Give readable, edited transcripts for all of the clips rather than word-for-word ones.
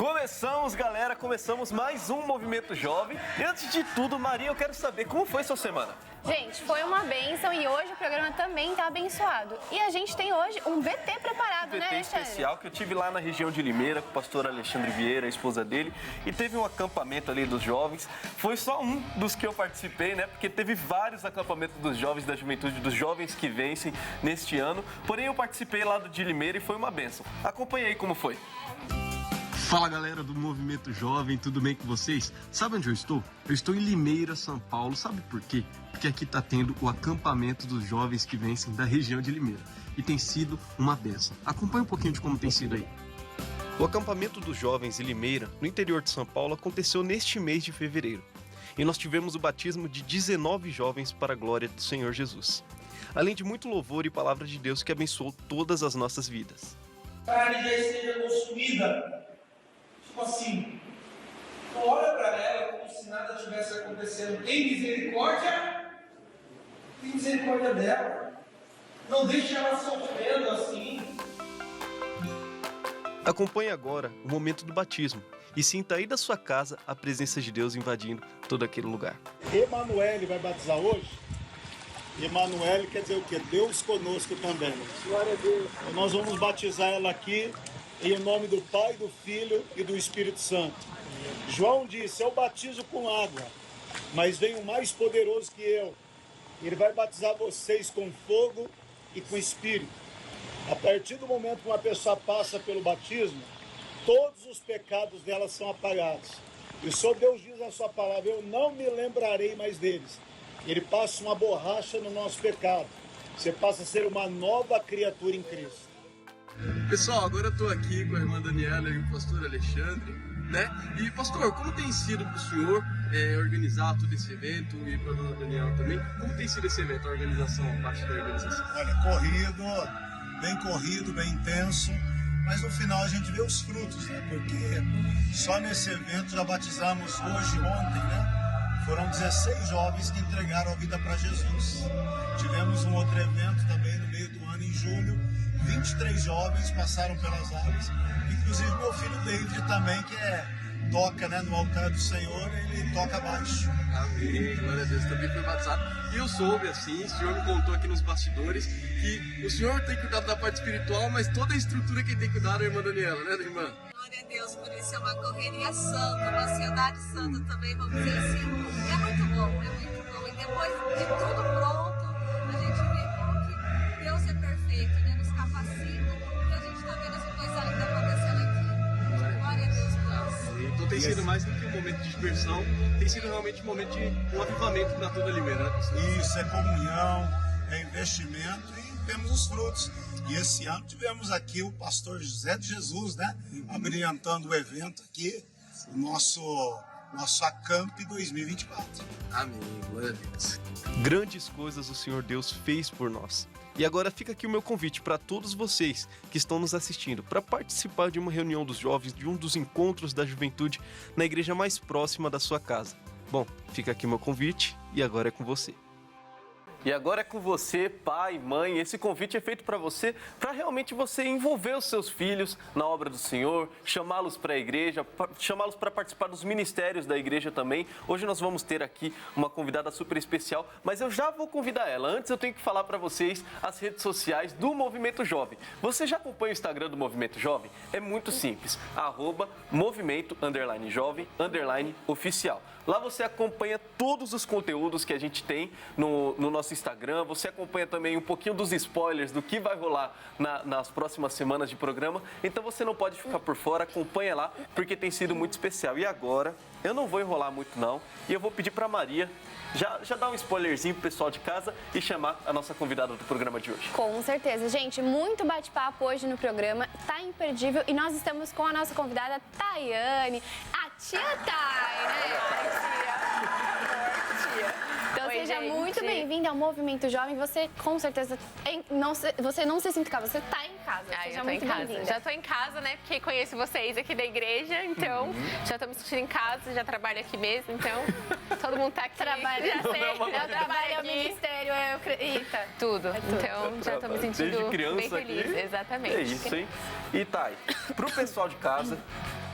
Começamos, galera, começamos mais um Movimento Jovem. E antes de tudo, Maria, eu quero saber como foi sua semana? Gente, foi uma bênção e hoje o programa também está abençoado. E a gente tem hoje um VT preparado, né, VT Alexandre? especial que eu tive lá na região de Limeira com o pastor Alexandre Vieira, a esposa dele, e teve um acampamento ali dos jovens. Foi só um dos que eu participei, né? Porque teve vários acampamentos dos jovens da juventude, dos jovens que vencem neste ano. Porém, eu participei lá de Limeira e foi uma bênção. Acompanhe aí como foi. Fala galera do Movimento Jovem, tudo bem com vocês? Sabe onde eu estou? Eu estou em Limeira, São Paulo. Sabe por quê? Porque aqui está tendo o acampamento dos jovens que vencem da região de Limeira. E tem sido uma bênção. Acompanhe um pouquinho de como tem sido aí. O acampamento dos jovens em Limeira, no interior de São Paulo, aconteceu neste mês de fevereiro. E nós tivemos o batismo de 19 jovens para a glória do Senhor Jesus. Além de muito louvor e palavra de Deus que abençoou todas as nossas vidas. A carne já esteja consumida. Tipo assim, tu olha para ela como se nada tivesse acontecendo. Tem misericórdia? Tem misericórdia dela. Não deixe ela sofrendo assim. Acompanhe agora o momento do batismo e sinta aí da sua casa a presença de Deus invadindo todo aquele lugar. Emanuele vai batizar hoje. Emanuele quer dizer o quê? Deus conosco também. Glória a Deus. Então nós vamos batizar ela aqui em nome do Pai, do Filho e do Espírito Santo. João disse, eu batizo com água, mas vem um mais poderoso que eu. Ele vai batizar vocês com fogo e com Espírito. A partir do momento que uma pessoa passa pelo batismo, todos os pecados dela são apagados. E o Senhor Deus diz na sua palavra, eu não me lembrarei mais deles. Ele passa uma borracha no nosso pecado. Você passa a ser uma nova criatura em Cristo. Pessoal, agora eu tô aqui com a irmã Daniela e o pastor Alexandre, né? E pastor, como tem sido para o senhor organizar todo esse evento e para a dona Daniela também? Como tem sido esse evento, a organização, a parte da organização? Olha, bem corrido, bem intenso, mas no final a gente vê os frutos, né? Porque só nesse evento já batizamos hoje e ontem, né? Foram 16 jovens que entregaram a vida para Jesus. Tivemos um outro evento também no meio do ano, em julho. 23 jovens passaram pelas águas. Inclusive meu filho David também, que toca, né, no altar do Senhor, ele toca baixo. Amém, glória a Deus, também foi batizado. E eu soube, assim, o senhor me contou aqui nos bastidores, que o senhor tem cuidado da parte espiritual, mas toda a estrutura quem tem cuidado é a irmã Daniela, né, irmã? Glória a Deus, por isso é uma correria santa, uma ansiedade santa também, vamos dizer assim. É muito bom, é muito bom. E depois de tudo pronto, a gente vê como que Deus é perfeito, né? Nos capacita e a gente está vendo essa coisa linda acontecendo aqui. Glória a Deus por isso. Então tem sido mais do que um momento de diversão, tem sido realmente um momento de um avivamento para toda a Limeira, né, pastor? Isso, é comunhão, é investimento e temos os frutos. E esse ano tivemos aqui o pastor José de Jesus, né? Abrilhantando o evento aqui, o nosso Acamp 2024. Amém, glória a Deus. Grandes coisas o Senhor Deus fez por nós. E agora fica aqui o meu convite para todos vocês que estão nos assistindo para participar de uma reunião dos jovens, de um dos encontros da juventude na igreja mais próxima da sua casa. Bom, fica aqui o meu convite e agora é com você. E agora é com você, pai, mãe. Esse convite é feito para você, para realmente você envolver os seus filhos na obra do Senhor, chamá-los para a igreja, chamá-los para participar dos ministérios da igreja também. Hoje nós vamos ter aqui uma convidada super especial, mas eu já vou convidar ela. Antes eu tenho que falar para vocês as redes sociais do Movimento Jovem. Você já acompanha o Instagram do Movimento Jovem? É muito simples, @movimento_jovem_oficial. Lá você acompanha todos os conteúdos que a gente tem no nosso Instagram. Você acompanha também um pouquinho dos spoilers do que vai rolar nas próximas semanas de programa. Então você não pode ficar por fora, acompanha lá, porque tem sido muito especial. E agora, eu não vou enrolar muito não, e eu vou pedir para Maria já dar um spoilerzinho pro pessoal de casa e chamar a nossa convidada do programa de hoje. Com certeza. Gente, muito bate-papo hoje no programa, tá imperdível. E nós estamos com a nossa convidada, Tayane, a tia Tay, né? Tia. Então Oi, seja gente. muito bem-vinda ao Movimento Jovem. Você, com certeza, você não se sinta em casa, você tá em casa. Ah, seja eu tô muito em casa. bem-vinda. Já tô em casa, né? Porque conheço vocês aqui da igreja, então já tô me sentindo em casa, já trabalho aqui mesmo, então todo mundo tá aqui. Trabalha, já sei, eu trabalho no aqui. ministério, Eita. Tudo. Então já tô me sentindo Desde criança bem feliz. aqui. Exatamente. É isso, hein? E Thay, pro pessoal de casa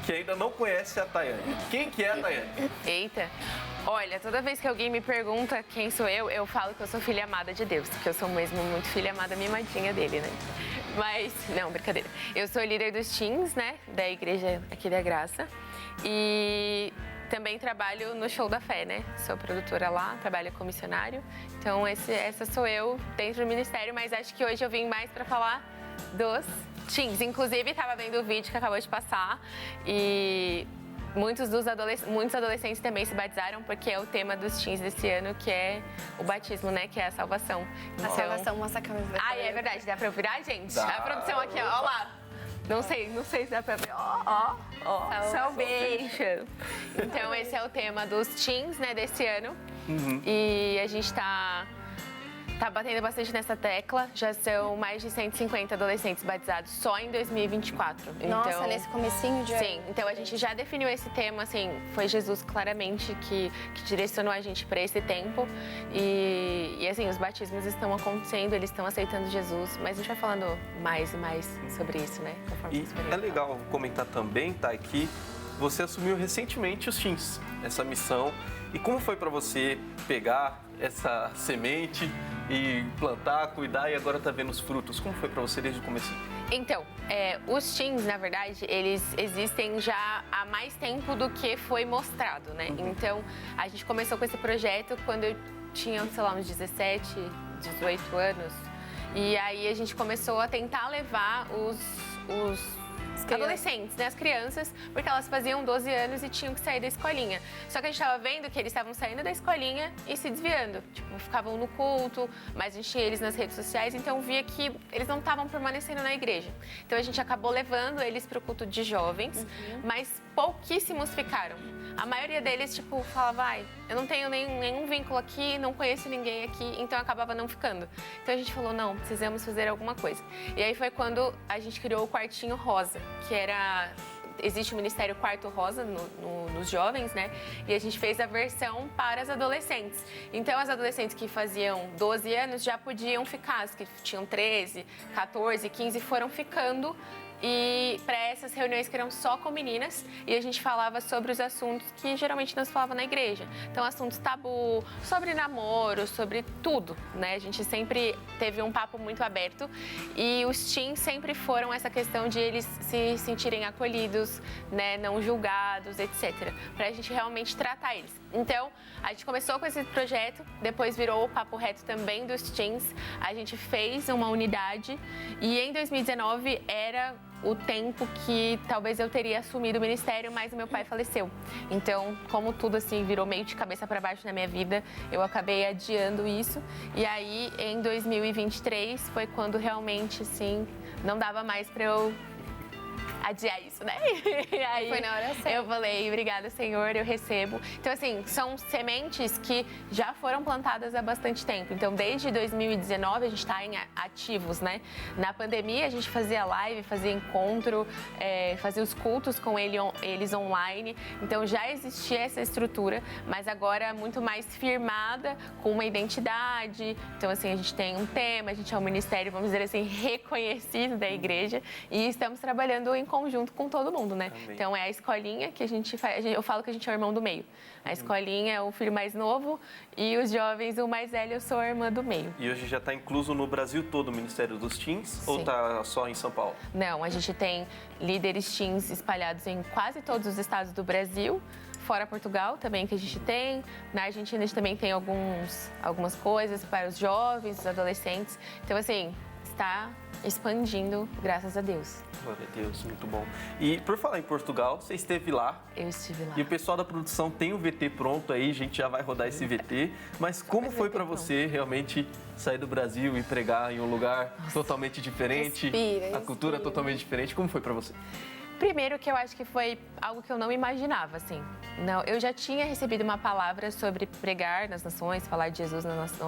que ainda não conhece a Tayane. Quem que é a Tayane? Eita. Olha, toda vez que alguém me pergunta quem sou eu falo que eu sou filha amada de Deus, porque eu sou mesmo muito filha amada, mimadinha dele, né? Mas, não, brincadeira. Eu sou líder dos teens, né, da igreja aqui da Graça. E também trabalho no Show da Fé, né? Sou produtora lá, trabalho como missionário. Então, essa sou eu dentro do ministério, mas acho que hoje eu vim mais para falar dos teens. Inclusive, estava vendo o vídeo que acabou de passar e muitos adolescentes também se batizaram, porque é o tema dos teens desse ano, que é o batismo, né? Que é a salvação. A salvação, mostra a camiseta. Ah, é verdade. Dá pra virar, gente? Dá. A produção aqui, ó lá. Não sei se dá pra ver. Ó. Salvation. Então, esse é o tema dos teens, né, desse ano. E a gente tá batendo bastante nessa tecla. Já são mais de 150 adolescentes batizados só em 2024. Nossa, então, nesse comecinho de ano. Sim, então a gente já definiu esse tema, assim, foi Jesus claramente que direcionou a gente para esse tempo. E assim, os batismos estão acontecendo, eles estão aceitando Jesus, mas a gente vai falando mais e mais sobre isso, né? E é legal comentar também, Thay, que você assumiu recentemente os teens, essa missão. E como foi para você pegar essa semente e plantar, cuidar e agora tá vendo os frutos? Como foi para você desde o começo? Então, os teens, na verdade, eles existem já há mais tempo do que foi mostrado, né? Então, a gente começou com esse projeto quando eu tinha, sei lá, uns 17, 18 anos. E aí a gente começou a tentar levar os adolescentes, né, as crianças, porque elas faziam 12 anos e tinham que sair da escolinha. Só que a gente estava vendo que eles estavam saindo da escolinha e se desviando. Tipo, ficavam no culto, mas a gente tinha eles nas redes sociais, então via que eles não estavam permanecendo na igreja. Então a gente acabou levando eles para o culto de jovens, mas pouquíssimos ficaram. A maioria deles, tipo, falava, eu não tenho nenhum vínculo aqui, não conheço ninguém aqui, então acabava não ficando. Então a gente falou, não, precisamos fazer alguma coisa. E aí foi quando a gente criou o Quartinho Rosa, que era... Existe o Ministério Quarto Rosa nos jovens, né? E a gente fez a versão para as adolescentes. Então, as adolescentes que faziam 12 anos já podiam ficar, as que tinham 13, 14, 15 foram ficando. E para essas reuniões que eram só com meninas, e a gente falava sobre os assuntos que geralmente não se falava na igreja. Então, assuntos tabu, sobre namoro, sobre tudo, né? A gente sempre teve um papo muito aberto e os teens sempre foram essa questão de eles se sentirem acolhidos, né? Não julgados, etc. Pra gente realmente tratar eles. Então, a gente começou com esse projeto, depois virou o Papo Reto também dos teens. A gente fez uma unidade e em 2019 era o tempo que talvez eu teria assumido o ministério, mas o meu pai faleceu. Então, como tudo assim virou meio de cabeça para baixo na minha vida, eu acabei adiando isso. E aí, em 2023, foi quando realmente, assim, não dava mais para eu adiar isso, né? E aí, foi na hora certa. Eu falei, obrigada, Senhor, eu recebo. Então, assim, são sementes que já foram plantadas há bastante tempo. Então, desde 2019, a gente está em ativos, né? Na pandemia, a gente fazia live, fazia encontro, fazia os cultos com eles online. Então, já existia essa estrutura, mas agora muito mais firmada, com uma identidade. Então, assim, a gente tem um tema, a gente é um ministério, vamos dizer assim, reconhecido da igreja. E estamos trabalhando em conjunto com todo mundo, né? Amém. Então, é a escolinha que a gente faz. Eu falo que a gente é o irmão do meio. A escolinha é o filho mais novo e os jovens, o mais velho, eu sou a irmã do meio. E hoje já está incluso no Brasil todo o Ministério dos Teens? Sim. Ou está só em São Paulo? Não, a gente tem líderes teens espalhados em quase todos os estados do Brasil, fora Portugal também que a gente tem. Na Argentina a gente também tem algumas coisas para os jovens, os adolescentes. Então, assim, está expandindo, graças a Deus. Glória a Deus, muito bom. E por falar em Portugal, você esteve lá. Eu estive lá. E o pessoal da produção tem o VT pronto aí, a gente já vai rodar esse VT. Mas como foi para você realmente sair do Brasil e pregar em um lugar totalmente diferente? A cultura respira. totalmente diferente. Como foi para você? Primeiro que eu acho que foi algo que eu não imaginava, assim. Não, eu já tinha recebido uma palavra sobre pregar nas nações, falar de Jesus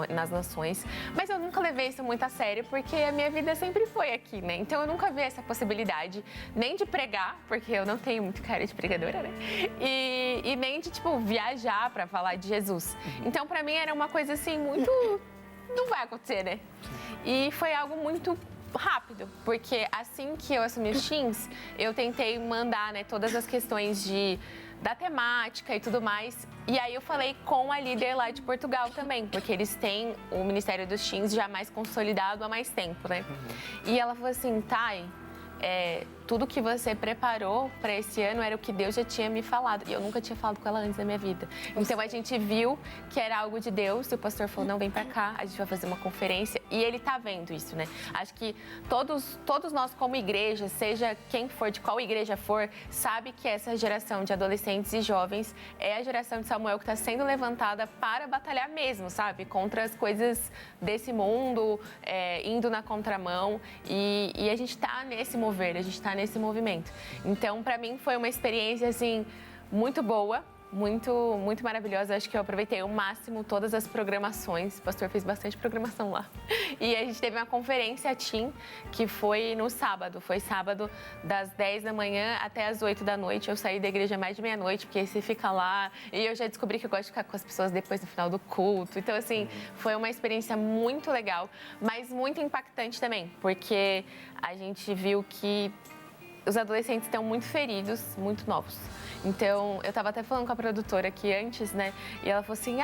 nas nações, mas eu nunca levei isso muito a sério, porque a minha vida sempre foi aqui, né? Então eu nunca vi essa possibilidade, nem de pregar, porque eu não tenho muito cara de pregadora, né? E nem de, tipo, viajar para falar de Jesus. Então, para mim, era uma coisa, assim, muito... Não vai acontecer, né? E foi algo muito rápido, porque assim que eu assumi os teens, eu tentei mandar, né, todas as questões da temática e tudo mais. E aí eu falei com a líder lá de Portugal também, porque eles têm o Ministério dos Teens já mais consolidado há mais tempo, né? E ela falou assim, Thay, tudo que você preparou para esse ano era o que Deus já tinha me falado. E eu nunca tinha falado com ela antes da minha vida. Então a gente viu que era algo de Deus. E o pastor falou, não, vem para cá, a gente vai fazer uma conferência. E ele tá vendo isso, né? Acho que todos nós como igreja, seja quem for, de qual igreja for, sabe que essa geração de adolescentes e jovens é a geração de Samuel que está sendo levantada para batalhar mesmo, sabe? Contra as coisas desse mundo, indo na contramão. E a gente tá nesse mover, a gente tá nesse movimento. Então, para mim, foi uma experiência, assim, muito boa, muito maravilhosa. Acho que eu aproveitei ao máximo todas as programações. O pastor fez bastante programação lá. E a gente teve uma conferência Teen, que foi no sábado. Foi sábado, das 10 da manhã até as 8 da noite. Eu saí da igreja mais de meia-noite, porque você fica lá. E eu já descobri que eu gosto de ficar com as pessoas depois no final do culto. Então, assim, foi uma experiência muito legal, mas muito impactante também, porque a gente viu que os adolescentes estão muito feridos, muito novos. Então, eu estava até falando com a produtora aqui antes, né? E ela falou assim,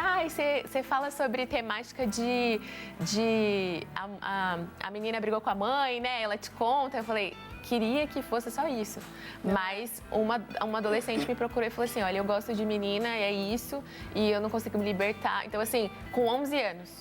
você fala sobre temática a menina brigou com a mãe, né? Ela te conta. Eu falei, queria que fosse só isso. Mas uma adolescente me procurou e falou assim, olha, eu gosto de menina, é isso, e eu não consigo me libertar. Então, assim, com 11 anos,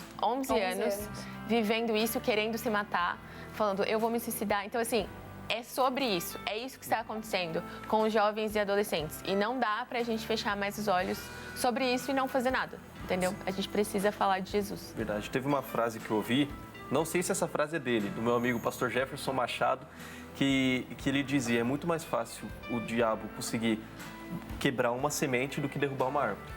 vivendo isso, querendo se matar, falando, eu vou me suicidar. Então, assim, é sobre isso, é isso que está acontecendo com os jovens e adolescentes. E não dá pra gente fechar mais os olhos sobre isso e não fazer nada, entendeu? A gente precisa falar de Jesus. Verdade. Teve uma frase que eu ouvi, não sei se essa frase é dele, do meu amigo pastor Jefferson Machado, que ele dizia, é muito mais fácil o diabo conseguir quebrar uma semente do que derrubar uma árvore.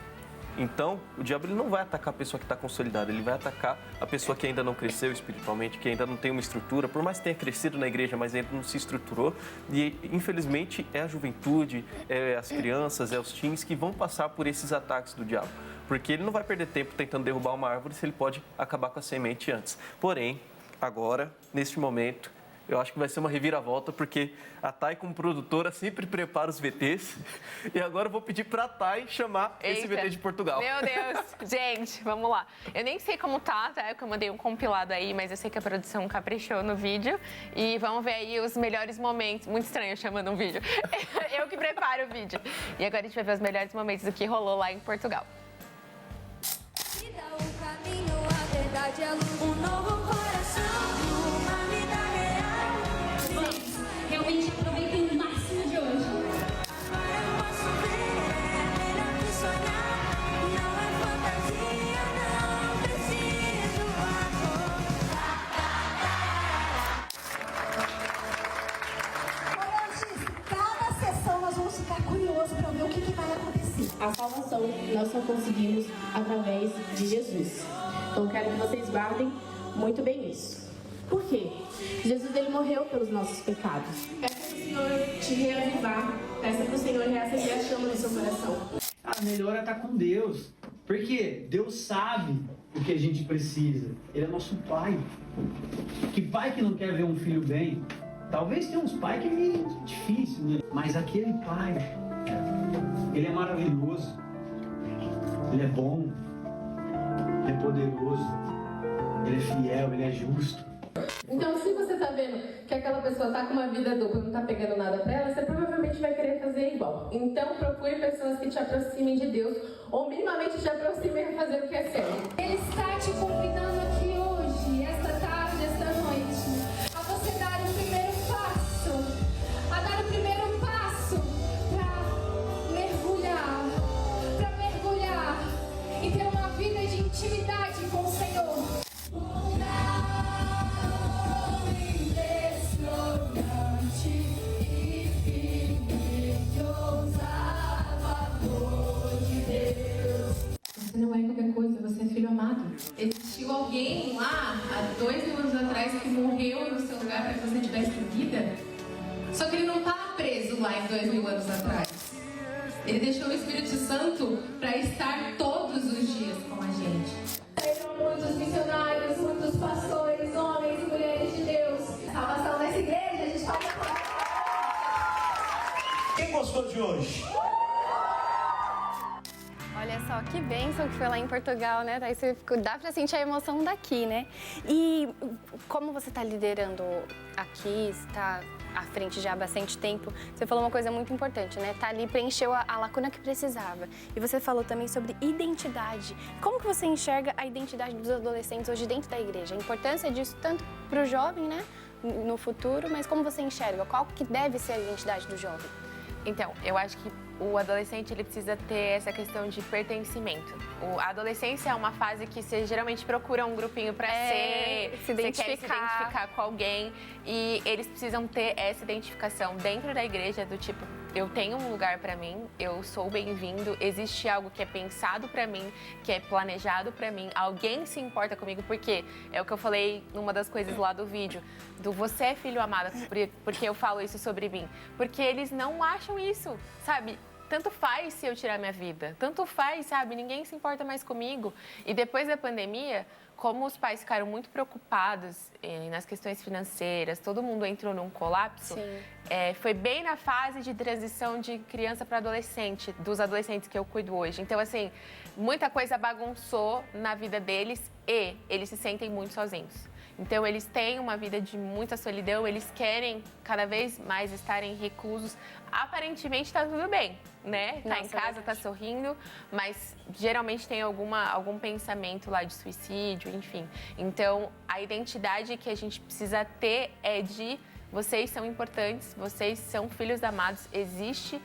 Então, o diabo ele não vai atacar a pessoa que está consolidada, ele vai atacar a pessoa que ainda não cresceu espiritualmente, que ainda não tem uma estrutura, por mais que tenha crescido na igreja, mas ainda não se estruturou. E, infelizmente, é a juventude, é as crianças, é os teens que vão passar por esses ataques do diabo. Porque ele não vai perder tempo tentando derrubar uma árvore se ele pode acabar com a semente antes. Porém, agora, neste momento, eu acho que vai ser uma reviravolta, porque a Thay, como produtora, sempre prepara os VTs. E agora eu vou pedir pra Thay chamar esse VT de Portugal. Meu Deus! Gente, vamos lá. Eu nem sei como tá, porque eu mandei um compilado aí, mas eu sei que a produção caprichou no vídeo. E vamos ver aí os melhores momentos. Muito estranho chamando um vídeo. Eu que preparo o vídeo. E agora a gente vai ver os melhores momentos do que rolou lá em Portugal. Vida, o caminho, a verdade, a luz, um novo coração, uma vida real. Realmente aproveitem o máximo de hoje. Agora eu posso ver, é melhor que sonhar. Não é fantasia, não preciso acordar. Cada sessão nós vamos ficar curiosos para ver o que vai acontecer. A salvação nós só conseguimos através de Jesus. Então eu quero que vocês guardem muito bem isso. Por quê? Jesus ele morreu pelos nossos pecados. Peça para o Senhor te reavivar. Peça para o Senhor reacender a chama no seu coração. A melhor é estar com Deus. Porque Deus sabe o que a gente precisa. Ele é nosso pai. Que pai que não quer ver um filho bem? Talvez tenha uns pais que é meio difícil, né? Mas aquele pai, ele é maravilhoso. Ele é bom. Ele é poderoso. Ele é fiel, ele é justo. Então, se você tá vendo que aquela pessoa tá com uma vida dupla e não tá pegando nada pra ela, você provavelmente vai querer fazer igual. Então, procure pessoas que te aproximem de Deus ou minimamente te aproximem a fazer o que é certo. Ele está te convidando aqui hoje, esta tarde, esta noite, a você dar o primeiro passo, a dar o primeiro passo para mergulhar e ter uma vida de intimidade com o Senhor. Você não é qualquer coisa, você é filho amado. Existiu alguém lá, há 2000 anos atrás, que morreu no seu lugar para que você tivesse vida? Só que ele não estava preso lá em 2000 anos atrás. Ele deixou o Espírito Santo para estar todos os dias com a gente. Saíram muitos missionários, muitos pastores, homens e mulheres de Deus. gostou de hoje? Olha só, que bênção que foi lá em Portugal, né? Daí dá pra sentir a emoção daqui, né? E como você tá liderando aqui, está à frente já há bastante tempo, você falou uma coisa muito importante, né? Tá ali, preencheu a lacuna que precisava. E você falou também sobre identidade. Como que você enxerga a identidade dos adolescentes hoje dentro da igreja? A importância disso tanto pro jovem, né? No futuro, mas como você enxerga? Qual que deve ser a identidade do jovem? Então, eu acho que o adolescente ele precisa ter essa questão de pertencimento. A adolescência é uma fase que você geralmente procura um grupinho para se identificar. Você quer se identificar com alguém e eles precisam ter essa identificação dentro da igreja do tipo, eu tenho um lugar para mim, eu sou bem-vindo, existe algo que é pensado para mim, que é planejado para mim, alguém se importa comigo, porque é o que eu falei numa das coisas lá do vídeo, do você é filho amado, porque eu falo isso sobre mim, porque eles não acham isso, sabe? Tanto faz se eu tirar minha vida, tanto faz, sabe? Ninguém se importa mais comigo. E depois da pandemia, como os pais ficaram muito preocupados nas questões financeiras, todo mundo entrou num colapso, foi bem na fase de transição de criança para adolescente, dos adolescentes que eu cuido hoje. Então, assim, muita coisa bagunçou na vida deles e eles se sentem muito sozinhos. Então, eles têm uma vida de muita solidão, eles querem cada vez mais estarem reclusos. Aparentemente, está tudo bem, né? Tá em casa, tá sorrindo, mas geralmente tem algum pensamento lá de suicídio, enfim. Então, a identidade que a gente precisa ter é de vocês são importantes, vocês são filhos amados, existe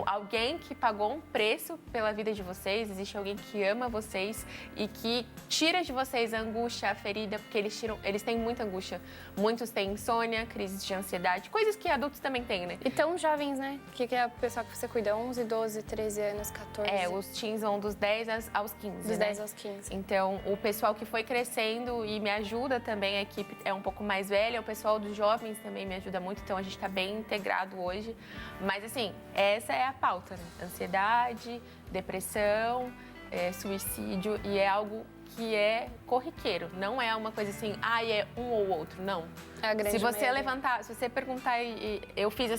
alguém que pagou um preço pela vida de vocês, existe alguém que ama vocês e que tira de vocês a angústia, a ferida, porque eles têm muita angústia. Muitos têm insônia, crises de ansiedade, coisas que adultos também têm, né? E tão jovens, né? Que é a pessoa que você cuida, 11, 12, 13 anos, 14? Os teens vão dos 10 aos 15, Dos né? 10 aos 15. Então, o pessoal que foi crescendo e me ajuda também, a equipe é um pouco mais velha, o pessoal dos jovens também me ajuda muito, então a gente está bem integrado hoje. Mas, assim, essa é a pauta, né? Ansiedade, depressão, suicídio, e é algo que é corriqueiro, não é uma coisa assim, é um ou outro, não. É a grande se você maioria. levantar, se você perguntar, eu fiz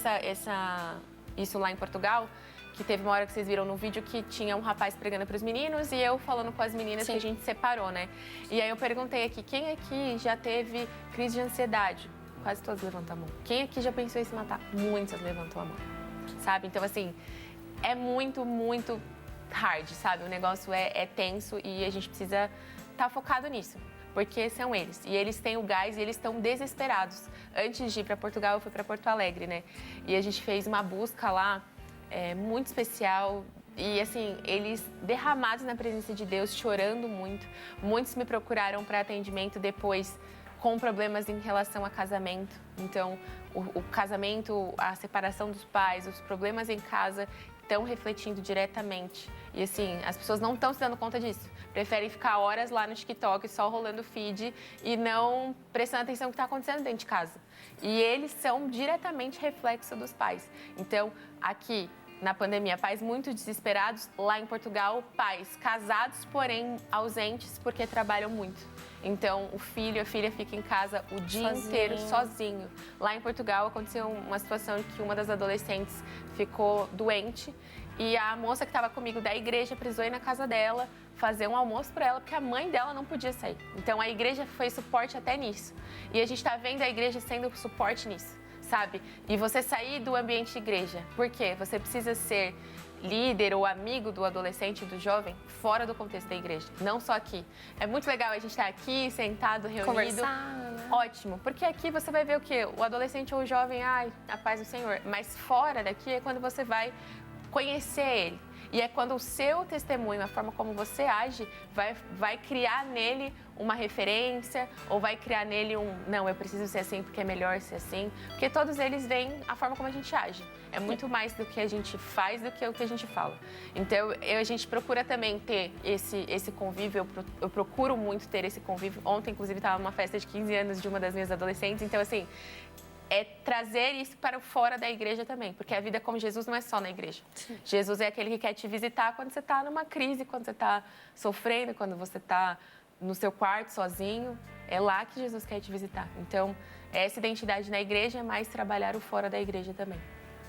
isso lá em Portugal, que teve uma hora que vocês viram no vídeo que tinha um rapaz pregando para os meninos e eu falando com as meninas que a gente separou, né? E aí eu perguntei aqui, quem aqui já teve crise de ansiedade? Quase todos levantam a mão. Quem aqui já pensou em se matar? Muitas levantam a mão, sabe? Então, assim, é muito, muito hard, sabe? O negócio é tenso e a gente precisa estar focado nisso, porque são eles. E eles têm o gás e eles estão desesperados. Antes de ir para Portugal, eu fui para Porto Alegre, né? E a gente fez uma busca lá muito especial. E, assim, eles derramados na presença de Deus, chorando muito. Muitos me procuraram para atendimento depois com problemas em relação a casamento. Então, o casamento, a separação dos pais, os problemas em casa estão refletindo diretamente. E, assim, as pessoas não estão se dando conta disso. Preferem ficar horas lá no TikTok só rolando feed e não prestando atenção no que está acontecendo dentro de casa. E eles são diretamente reflexo dos pais. Então, aqui, na pandemia, pais muito desesperados. Lá em Portugal, pais casados, porém ausentes porque trabalham muito. Então, o filho, a filha fica em casa o dia inteiro sozinho. Lá em Portugal, aconteceu uma situação em que uma das adolescentes ficou doente e a moça que estava comigo da igreja precisou ir na casa dela fazer um almoço para ela, porque a mãe dela não podia sair. Então, a igreja foi suporte até nisso. E a gente está vendo a igreja sendo suporte nisso, sabe? E você sair do ambiente de igreja. Por quê? Você precisa ser líder ou amigo do adolescente, do jovem, fora do contexto da igreja, não só aqui. É muito legal a gente estar aqui, sentado, reunido. Conversar, né? Ótimo, porque aqui você vai ver o quê? O adolescente ou o jovem, a paz do Senhor. Mas fora daqui é quando você vai conhecer ele. E é quando o seu testemunho, a forma como você age, vai criar nele uma referência ou vai criar nele não, eu preciso ser assim porque é melhor ser assim. Porque todos eles veem a forma como a gente age. É muito mais do que a gente faz do que o que a gente fala. Então, a gente procura também ter esse convívio, eu procuro muito ter esse convívio. Ontem, inclusive, estava numa festa de 15 anos de uma das minhas adolescentes. Então, assim, é trazer isso para fora da igreja também, porque a vida com Jesus não é só na igreja. Sim. Jesus é aquele que quer te visitar quando você está numa crise, quando você está sofrendo, quando você está no seu quarto sozinho. É lá que Jesus quer te visitar. Então, essa identidade na igreja é mais trabalhar o fora da igreja também.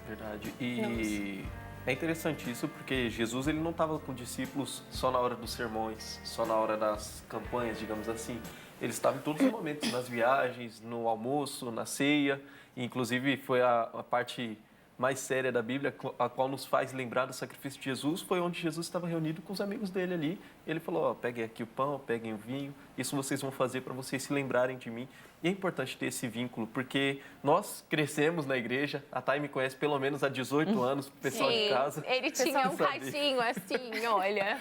Verdade. E é interessante isso porque Jesus ele não estava com discípulos só na hora dos sermões, só na hora das campanhas, digamos assim. Ele estava em todos os momentos, nas viagens, no almoço, na ceia. E, inclusive, foi a parte mais séria da Bíblia, a qual nos faz lembrar do sacrifício de Jesus, foi onde Jesus estava reunido com os amigos dele ali. E ele falou, ó, peguem aqui o pão, peguem o vinho, isso vocês vão fazer para vocês se lembrarem de mim. E é importante ter esse vínculo, porque nós crescemos na igreja, a Thay me conhece pelo menos há 18 anos, pessoal de casa. Ele tinha um cachinho assim, olha,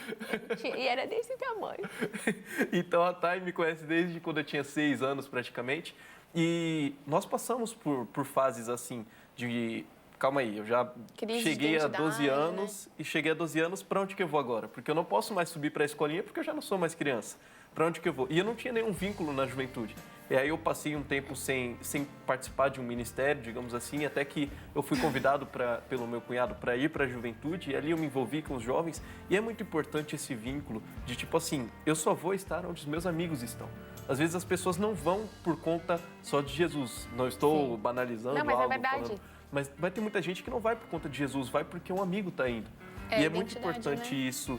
e era desse tamanho. Então a Thay me conhece desde quando eu tinha 6 anos praticamente, e nós passamos por fases assim, de... Calma aí, eu já cheguei a 12 anos, né? E cheguei a 12 anos, para onde que eu vou agora? Porque eu não posso mais subir para a escolinha, porque eu já não sou mais criança. Para onde que eu vou? E eu não tinha nenhum vínculo na juventude. E aí eu passei um tempo sem participar de um ministério, digamos assim, até que eu fui convidado pelo meu cunhado para ir para a juventude, e ali eu me envolvi com os jovens. E é muito importante esse vínculo de tipo assim, eu só vou estar onde os meus amigos estão. Às vezes as pessoas não vão por conta só de Jesus. Não estou banalizando algo. Não, mas é verdade. Falando. Mas vai ter muita gente que não vai por conta de Jesus, vai porque um amigo está indo. E é muito importante, né, isso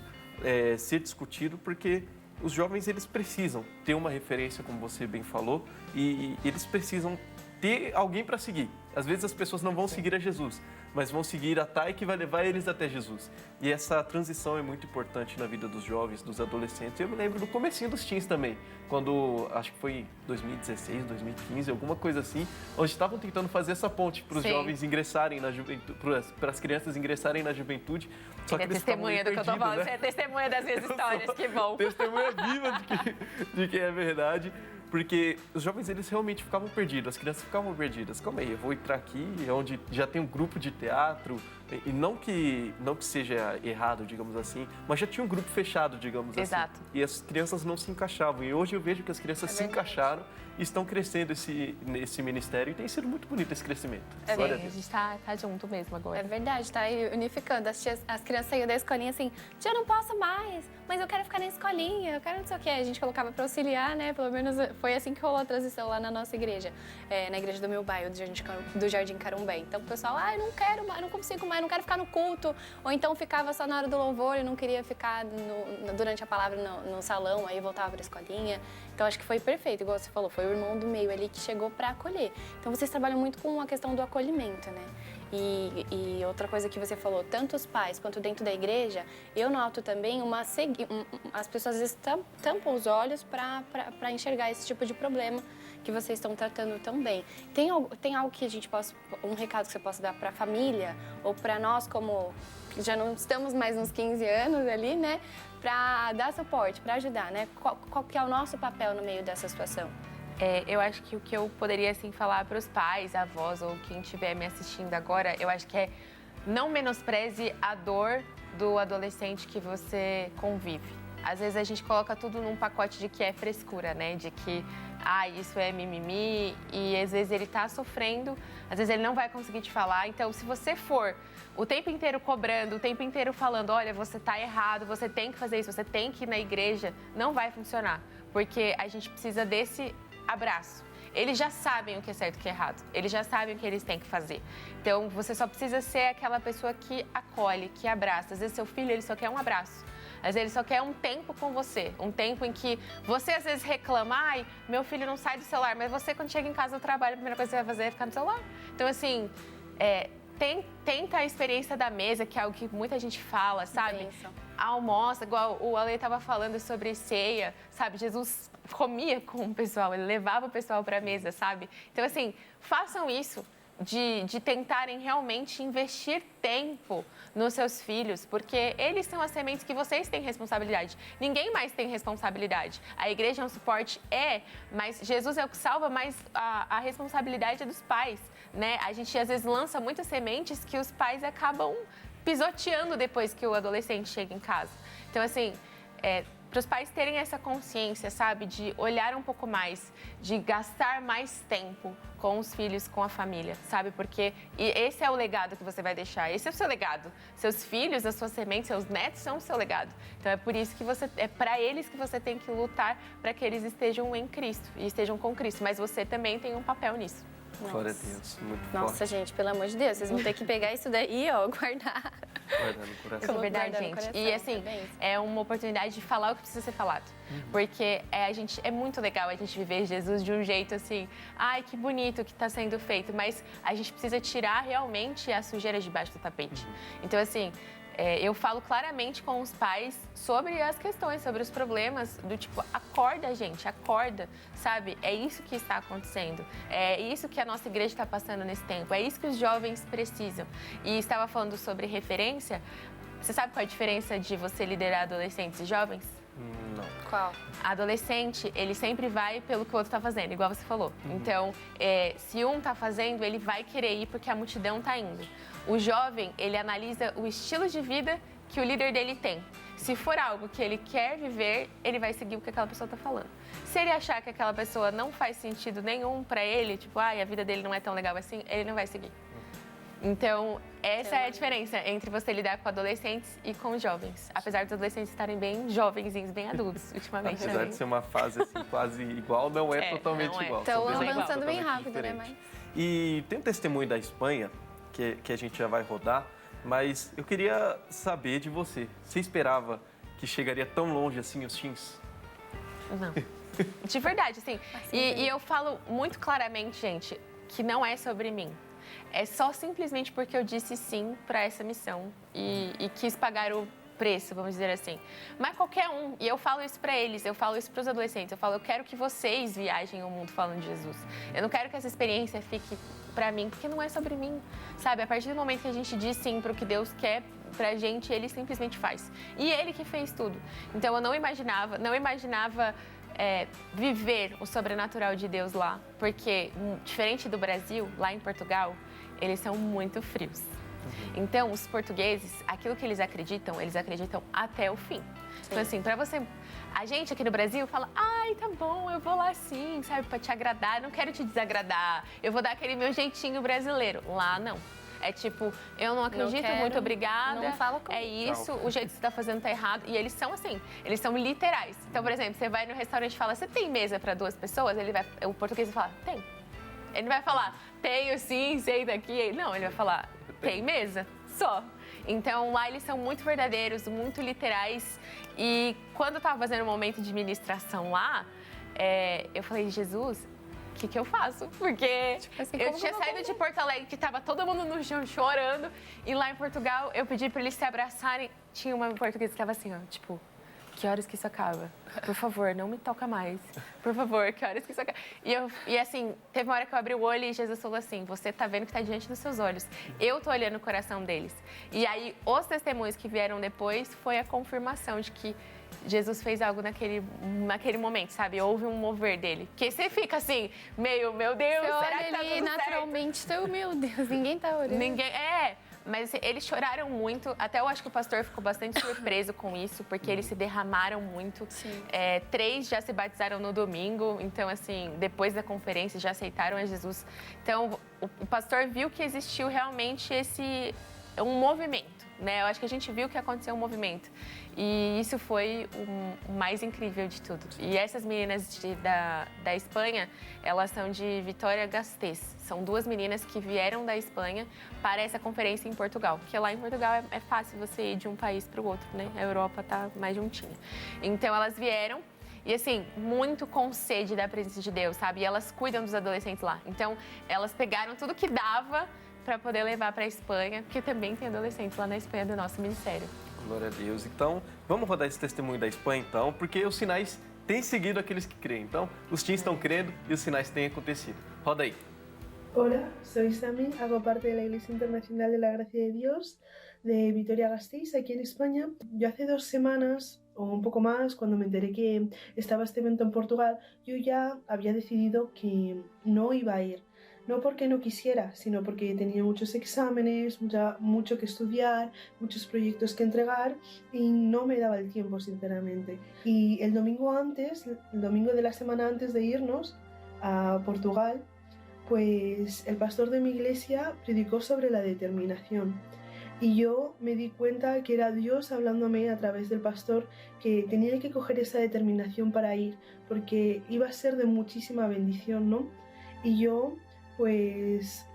ser discutido, porque os jovens eles precisam ter uma referência, como você bem falou, e eles precisam ter alguém para seguir. Às vezes as pessoas não vão seguir a Jesus, mas vão seguir a Thay, que vai levar eles até Jesus. E essa transição é muito importante na vida dos jovens, dos adolescentes. Eu me lembro do comecinho dos teens também, quando, acho que foi 2016, 2015, alguma coisa assim, onde estavam tentando fazer essa ponte para os jovens ingressarem na juventude, para as crianças ingressarem na juventude. Só que é testemunha do que eu tô falando, né? Você é testemunha das minhas histórias, que bom. Testemunha viva de que é verdade. Porque os jovens, eles realmente ficavam perdidos, as crianças ficavam perdidas. Calma aí, eu vou entrar aqui, onde já tem um grupo de teatro, e não que seja errado, digamos assim, mas já tinha um grupo fechado, digamos assim. E as crianças não se encaixavam. E hoje eu vejo que as crianças se encaixaram e estão crescendo nesse ministério, e tem sido muito bonito esse crescimento. A gente tá junto mesmo agora. É verdade, tá unificando. As crianças saíram da escolinha assim, tia, eu não posso mais, mas eu quero ficar na escolinha, eu quero não sei o quê. A gente colocava para auxiliar, né? Pelo menos foi assim que rolou a transição lá na nossa igreja, na igreja do meu bairro, do Jardim Carumbé. Então o pessoal, eu não quero mais, não consigo mais, não quero ficar no culto. Ou então ficava só na hora do louvor e não queria ficar durante a palavra no salão, aí voltava para a escolinha. Então acho que foi perfeito, igual você falou, foi o irmão do meio ali que chegou para acolher. Então vocês trabalham muito com a questão do acolhimento, né? E outra coisa que você falou, tanto os pais quanto dentro da igreja, eu noto também as pessoas às vezes tampam os olhos para enxergar esse tipo de problema que vocês estão tratando tão bem. Tem algo que a gente possa, um recado que você possa dar para a família ou para nós, como já não estamos mais uns 15 anos ali, né? Para dar suporte, para ajudar, né? Qual que é o nosso papel no meio dessa situação? Eu acho que o que eu poderia assim, falar para os pais, avós ou quem estiver me assistindo agora, eu acho que é não menospreze a dor do adolescente que você convive. Às vezes a gente coloca tudo num pacote de que é frescura, né? De que, isso é mimimi, e às vezes ele tá sofrendo, às vezes ele não vai conseguir te falar. Então, se você for o tempo inteiro cobrando, o tempo inteiro falando, olha, você tá errado, você tem que fazer isso, você tem que ir na igreja, não vai funcionar. Porque a gente precisa desse abraço. Eles já sabem o que é certo e o que é errado. Eles já sabem o que eles têm que fazer. Então, você só precisa ser aquela pessoa que acolhe, que abraça. Às vezes, seu filho, ele só quer um abraço. Às vezes, ele só quer um tempo com você. Um tempo em que você, às vezes, reclama, meu filho não sai do celular. Mas você, quando chega em casa do trabalho, a primeira coisa que você vai fazer é ficar no celular. Então, assim, tenta a experiência da mesa, que é algo que muita gente fala, sabe? Almoça, igual o Ale estava falando sobre ceia, sabe? Jesus comia com o pessoal, ele levava o pessoal para a mesa, sabe? Então, assim, façam isso, de tentarem realmente investir tempo nos seus filhos, porque eles são as sementes que vocês têm responsabilidade. Ninguém mais tem responsabilidade. A igreja é um suporte, mas Jesus é o que salva, mas a responsabilidade é dos pais, né? A gente, às vezes, lança muitas sementes que os pais acabam pisoteando depois que o adolescente chega em casa. Então, assim, para os pais terem essa consciência, sabe, de olhar um pouco mais, de gastar mais tempo com os filhos, com a família, sabe? Porque esse é o legado que você vai deixar, esse é o seu legado. Seus filhos, as suas sementes, seus netos são o seu legado. Então é por isso que é para eles que você tem que lutar para que eles estejam em Cristo e estejam com Cristo. Mas você também tem um papel nisso. Glória a Deus, muito Nossa, forte. gente, pelo amor de Deus, vocês vão ter que pegar isso daí, ó, guardar. Guardar no coração. Isso é verdade, Guardar no gente. coração, E assim, tá bem? é uma oportunidade de falar o que precisa ser falado. Porque é muito legal a gente viver Jesus de um jeito assim, ai, que bonito que está sendo feito, mas a gente precisa tirar realmente a sujeira debaixo do tapete. Então, assim, eu falo claramente com os pais sobre as questões, sobre os problemas, do tipo, acorda, gente, acorda, sabe? É isso que está acontecendo, é isso que a nossa igreja está passando nesse tempo, é isso que os jovens precisam. E estava falando sobre referência, você sabe qual é a diferença de você liderar adolescentes e jovens? Não. Qual? Adolescente, ele sempre vai pelo que o outro está fazendo, igual você falou. Então, se um está fazendo, ele vai querer ir porque a multidão está indo. O jovem, ele analisa o estilo de vida que o líder dele tem. Se for algo que ele quer viver, ele vai seguir o que aquela pessoa está falando. Se ele achar que aquela pessoa não faz sentido nenhum para ele, tipo, a vida dele não é tão legal assim, ele não vai seguir. Então, essa é a diferença entre você lidar com adolescentes e com jovens. Apesar dos adolescentes estarem bem jovenzinhos, bem adultos, ultimamente. Apesar de ser uma fase assim, quase igual, não é totalmente não é. igual. Estão São bem avançando bem totalmente rápido, né? diferentes. Mas... E tem um testemunho da Espanha, que a gente já vai rodar, mas eu queria saber de você. Você esperava que chegaria tão longe assim os teens? Não. De verdade, assim. E eu falo muito claramente, gente, que não é sobre mim. É só simplesmente porque eu disse sim para essa missão e quis pagar o preço, vamos dizer assim. Mas qualquer um, e eu falo isso para eles, eu falo isso para os adolescentes, eu falo, eu quero que vocês viajem o mundo falando de Jesus. Eu não quero que essa experiência fique para mim, porque não é sobre mim, sabe? A partir do momento que a gente diz sim para o que Deus quer pra gente, ele simplesmente faz. E ele que fez tudo. Então eu não imaginava viver o sobrenatural de Deus lá, porque diferente do Brasil, lá em Portugal, eles são muito frios. Então, os portugueses, aquilo que eles acreditam até o fim. Então, assim, pra você... A gente aqui no Brasil fala, ai, tá bom, eu vou lá sim, sabe, pra te agradar, não quero te desagradar, eu vou dar aquele meu jeitinho brasileiro. Lá, não. É tipo, eu não acredito, quero, muito obrigada. não fala comigo. É isso, o jeito que você tá fazendo tá errado. E eles são assim, eles são literais. Então, por exemplo, você vai no restaurante e fala, você tem mesa para 2 pessoas? O português vai falar, tem. Ele não vai falar, tenho sim, sei daqui. Não, ele vai falar, tem mesa? Só. Então, lá eles são muito verdadeiros, muito literais. E quando eu tava fazendo um momento de ministração lá, eu falei, Jesus, o que eu faço? Porque assim, eu tinha saído de Porto Alegre, que tava todo mundo no chão chorando. E lá em Portugal, eu pedi para eles se abraçarem. Tinha uma portuguesa que tava assim, ó, tipo... Que horas que isso acaba? Por favor, não me toca mais. Por favor, que horas que isso acaba? E assim, teve uma hora que eu abri o olho e Jesus falou assim, você tá vendo que tá diante dos seus olhos. Eu tô olhando o coração deles. E aí, os testemunhos que vieram depois foi a confirmação de que Jesus fez algo naquele momento, sabe? Houve um mover dele. Porque você fica assim, meio, meu Deus, Você será olha que tá ali tudo naturalmente, então, meu Deus, ninguém tá olhando. Ninguém... Mas assim, eles choraram muito, até eu acho que o pastor ficou bastante surpreso com isso, porque eles se derramaram muito. 3 já se batizaram no domingo, então assim, depois da conferência já aceitaram a Jesus. Então, o pastor viu que existiu realmente um movimento, né? Eu acho que a gente viu que aconteceu um movimento. E isso foi o mais incrível de tudo. E essas meninas da Espanha, elas são de Vitoria-Gasteiz. São 2 meninas que vieram da Espanha para essa conferência em Portugal. Porque lá em Portugal é fácil você ir de um país para o outro, né? A Europa tá mais juntinha. Então, elas vieram e, assim, muito com sede da presença de Deus, sabe? E elas cuidam dos adolescentes lá. Então, elas pegaram tudo que dava para poder levar para a Espanha, porque também tem adolescentes lá na Espanha do nosso ministério. Glória a Deus. Então, vamos rodar esse testemunho da Espanha, então, porque os sinais têm seguido aqueles que creem. Então, os teens estão crendo e os sinais têm acontecido. Roda aí. Hola, soy Sami, hago parte de la Iglesia Internacional de la Gracia de Dios de Vitoria-Gasteiz, aquí en España. Yo hace 2 semanas o un poco más, cuando me enteré que estaba este evento en Portugal, yo ya había decidido que no iba a ir. No porque no quisiera, sino porque tenía muchos exámenes, mucho que estudiar, muchos proyectos que entregar y no me daba el tiempo, sinceramente. Y el domingo de la semana antes de irnos a Portugal, pues el pastor de mi iglesia predicó sobre la determinación. Y yo me di cuenta que era Dios hablándome a través del pastor que tenía que coger esa determinación para ir, porque iba a ser de muchísima bendición, ¿no? Y yo pues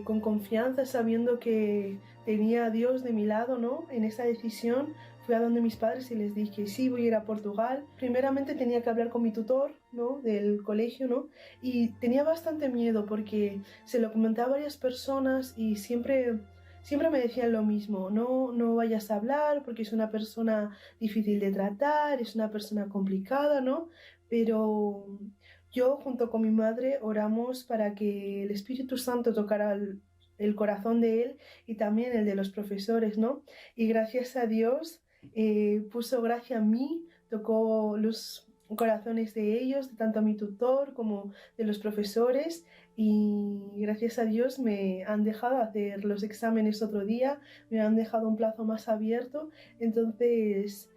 con confianza, sabiendo que tenía a Dios de mi lado, ¿no? En esa decisión fui a donde mis padres y les dije, sí, voy a ir a Portugal. Primeramente tenía que hablar con mi tutor, ¿no? Del colegio, ¿no? Y tenía bastante miedo porque se lo comenté a varias personas y siempre me decían lo mismo, no vayas a hablar porque es una persona difícil de tratar, es una persona complicada, ¿no? Pero yo junto con mi madre oramos para que el Espíritu Santo tocara el corazón de él y también el de los profesores, ¿no? Y gracias a Dios puso gracia a mí, tocó los corazones de ellos, de tanto a mi tutor como de los profesores, y gracias a Dios me han dejado hacer los exámenes otro día, me han dejado un plazo más abierto, entonces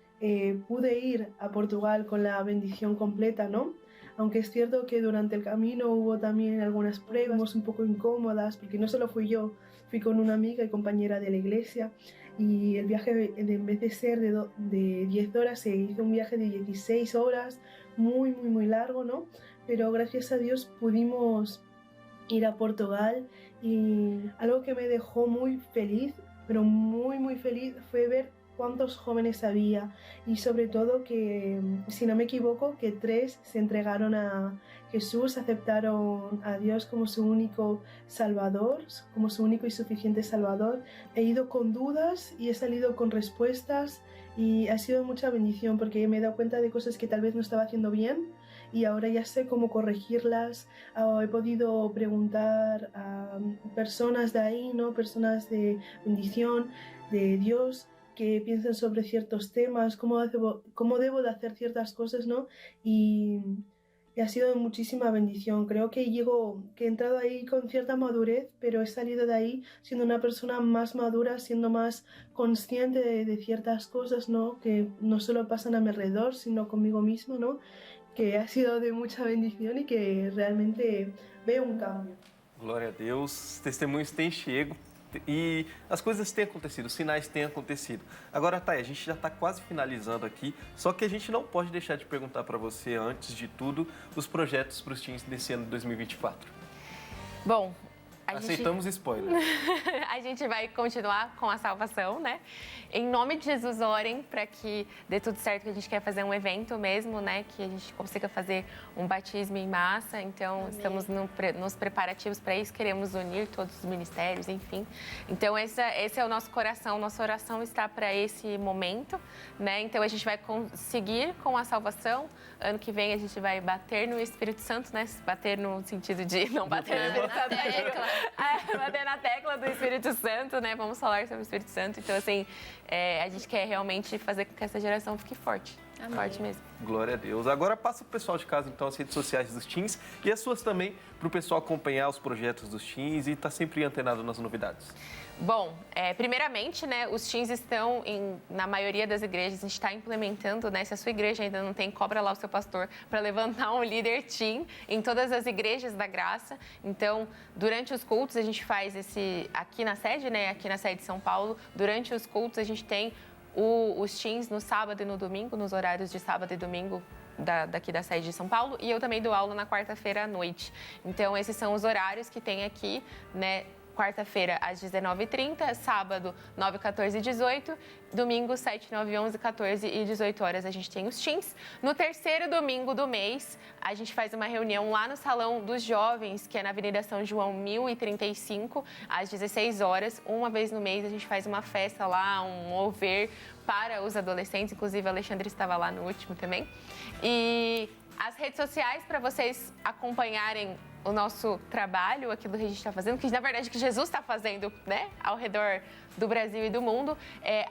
pude ir a Portugal con la bendición completa, ¿no? Aunque es cierto que durante el camino hubo también algunas pruebas un poco incómodas, porque no solo fui yo, fui con una amiga y compañera de la iglesia, y el viaje en vez de ser de 10 horas se hizo un viaje de 16 horas, muy largo, ¿no? Pero gracias a Dios pudimos ir a Portugal, y algo que me dejó muy feliz, pero muy feliz, fue ver cuántos jóvenes había, y sobre todo que, si no me equivoco, que 3 se entregaron a Jesús, aceptaron a Dios como su único Salvador, como su único y suficiente Salvador. He ido con dudas y he salido con respuestas, y ha sido mucha bendición porque me he dado cuenta de cosas que tal vez no estaba haciendo bien y ahora ya sé cómo corregirlas. He podido preguntar a personas de ahí, ¿no? Personas de bendición, de Dios, que piensan sobre ciertos temas, cómo debo de hacer ciertas cosas, ¿no? Y ha sido de muchísima bendición. Creo que he entrado ahí con cierta madurez, pero he salido de ahí siendo una persona más madura, siendo más consciente de ciertas cosas, ¿no? Que no solo pasan a mi alrededor, sino conmigo mismo, ¿no? Que ha sido de mucha bendición y que realmente veo un cambio. Glória a Deus, os testemunhos têm chego e as coisas têm acontecido, os sinais têm acontecido. Agora, Thay, a gente já está quase finalizando aqui, só que a gente não pode deixar de perguntar para você, antes de tudo, os projetos para os teens desse ano de 2024. Bom, aceitamos spoiler. A gente vai continuar com a salvação, né? Em nome de Jesus, orem para que dê tudo certo, que a gente quer fazer um evento mesmo, né? Que a gente consiga fazer um batismo em massa. Então, amém, estamos nos preparativos para isso, queremos unir todos os ministérios, enfim. Então, esse é o nosso coração, nossa oração está para esse momento, né? Então, a gente vai conseguir com a salvação. Ano que vem, a gente vai bater no Espírito Santo, né? Bater no sentido de não bater no Espírito Santo, bater na tecla do Espírito Santo, né? Vamos falar sobre o Espírito Santo. Então, assim, a gente quer realmente fazer com que essa geração fique forte. Amém. Forte mesmo. Glória a Deus. Agora passa para o pessoal de casa, então, as redes sociais dos teens e as suas também, para o pessoal acompanhar os projetos dos teens e estar sempre antenado nas novidades. Bom, primeiramente, né, os teens estão na maioria das igrejas, a gente está implementando, né, se a sua igreja ainda não tem, cobra lá o seu pastor para levantar um líder teen em todas as igrejas da graça. Então, durante os cultos, a gente faz aqui na sede, né, aqui na sede de São Paulo, durante os cultos a gente tem os teens no sábado e no domingo, nos horários de sábado e domingo, daqui da sede de São Paulo, e eu também dou aula na quarta-feira à noite. Então, esses são os horários que tem aqui, né? Quarta-feira, às 19h30, sábado, 9, 14 e 18, domingo, 7, 9, 11, 14 e 18 horas a gente tem os teens. No terceiro domingo do mês, a gente faz uma reunião lá no Salão dos Jovens, que é na Avenida São João, 1035, às 16 horas. Uma vez no mês, a gente faz uma festa lá, um mover para os adolescentes, inclusive a Alexandre estava lá no último também. E as redes sociais para vocês acompanharem o nosso trabalho, aquilo que a gente está fazendo, que na verdade que Jesus está fazendo, né, ao redor do Brasil e do mundo, é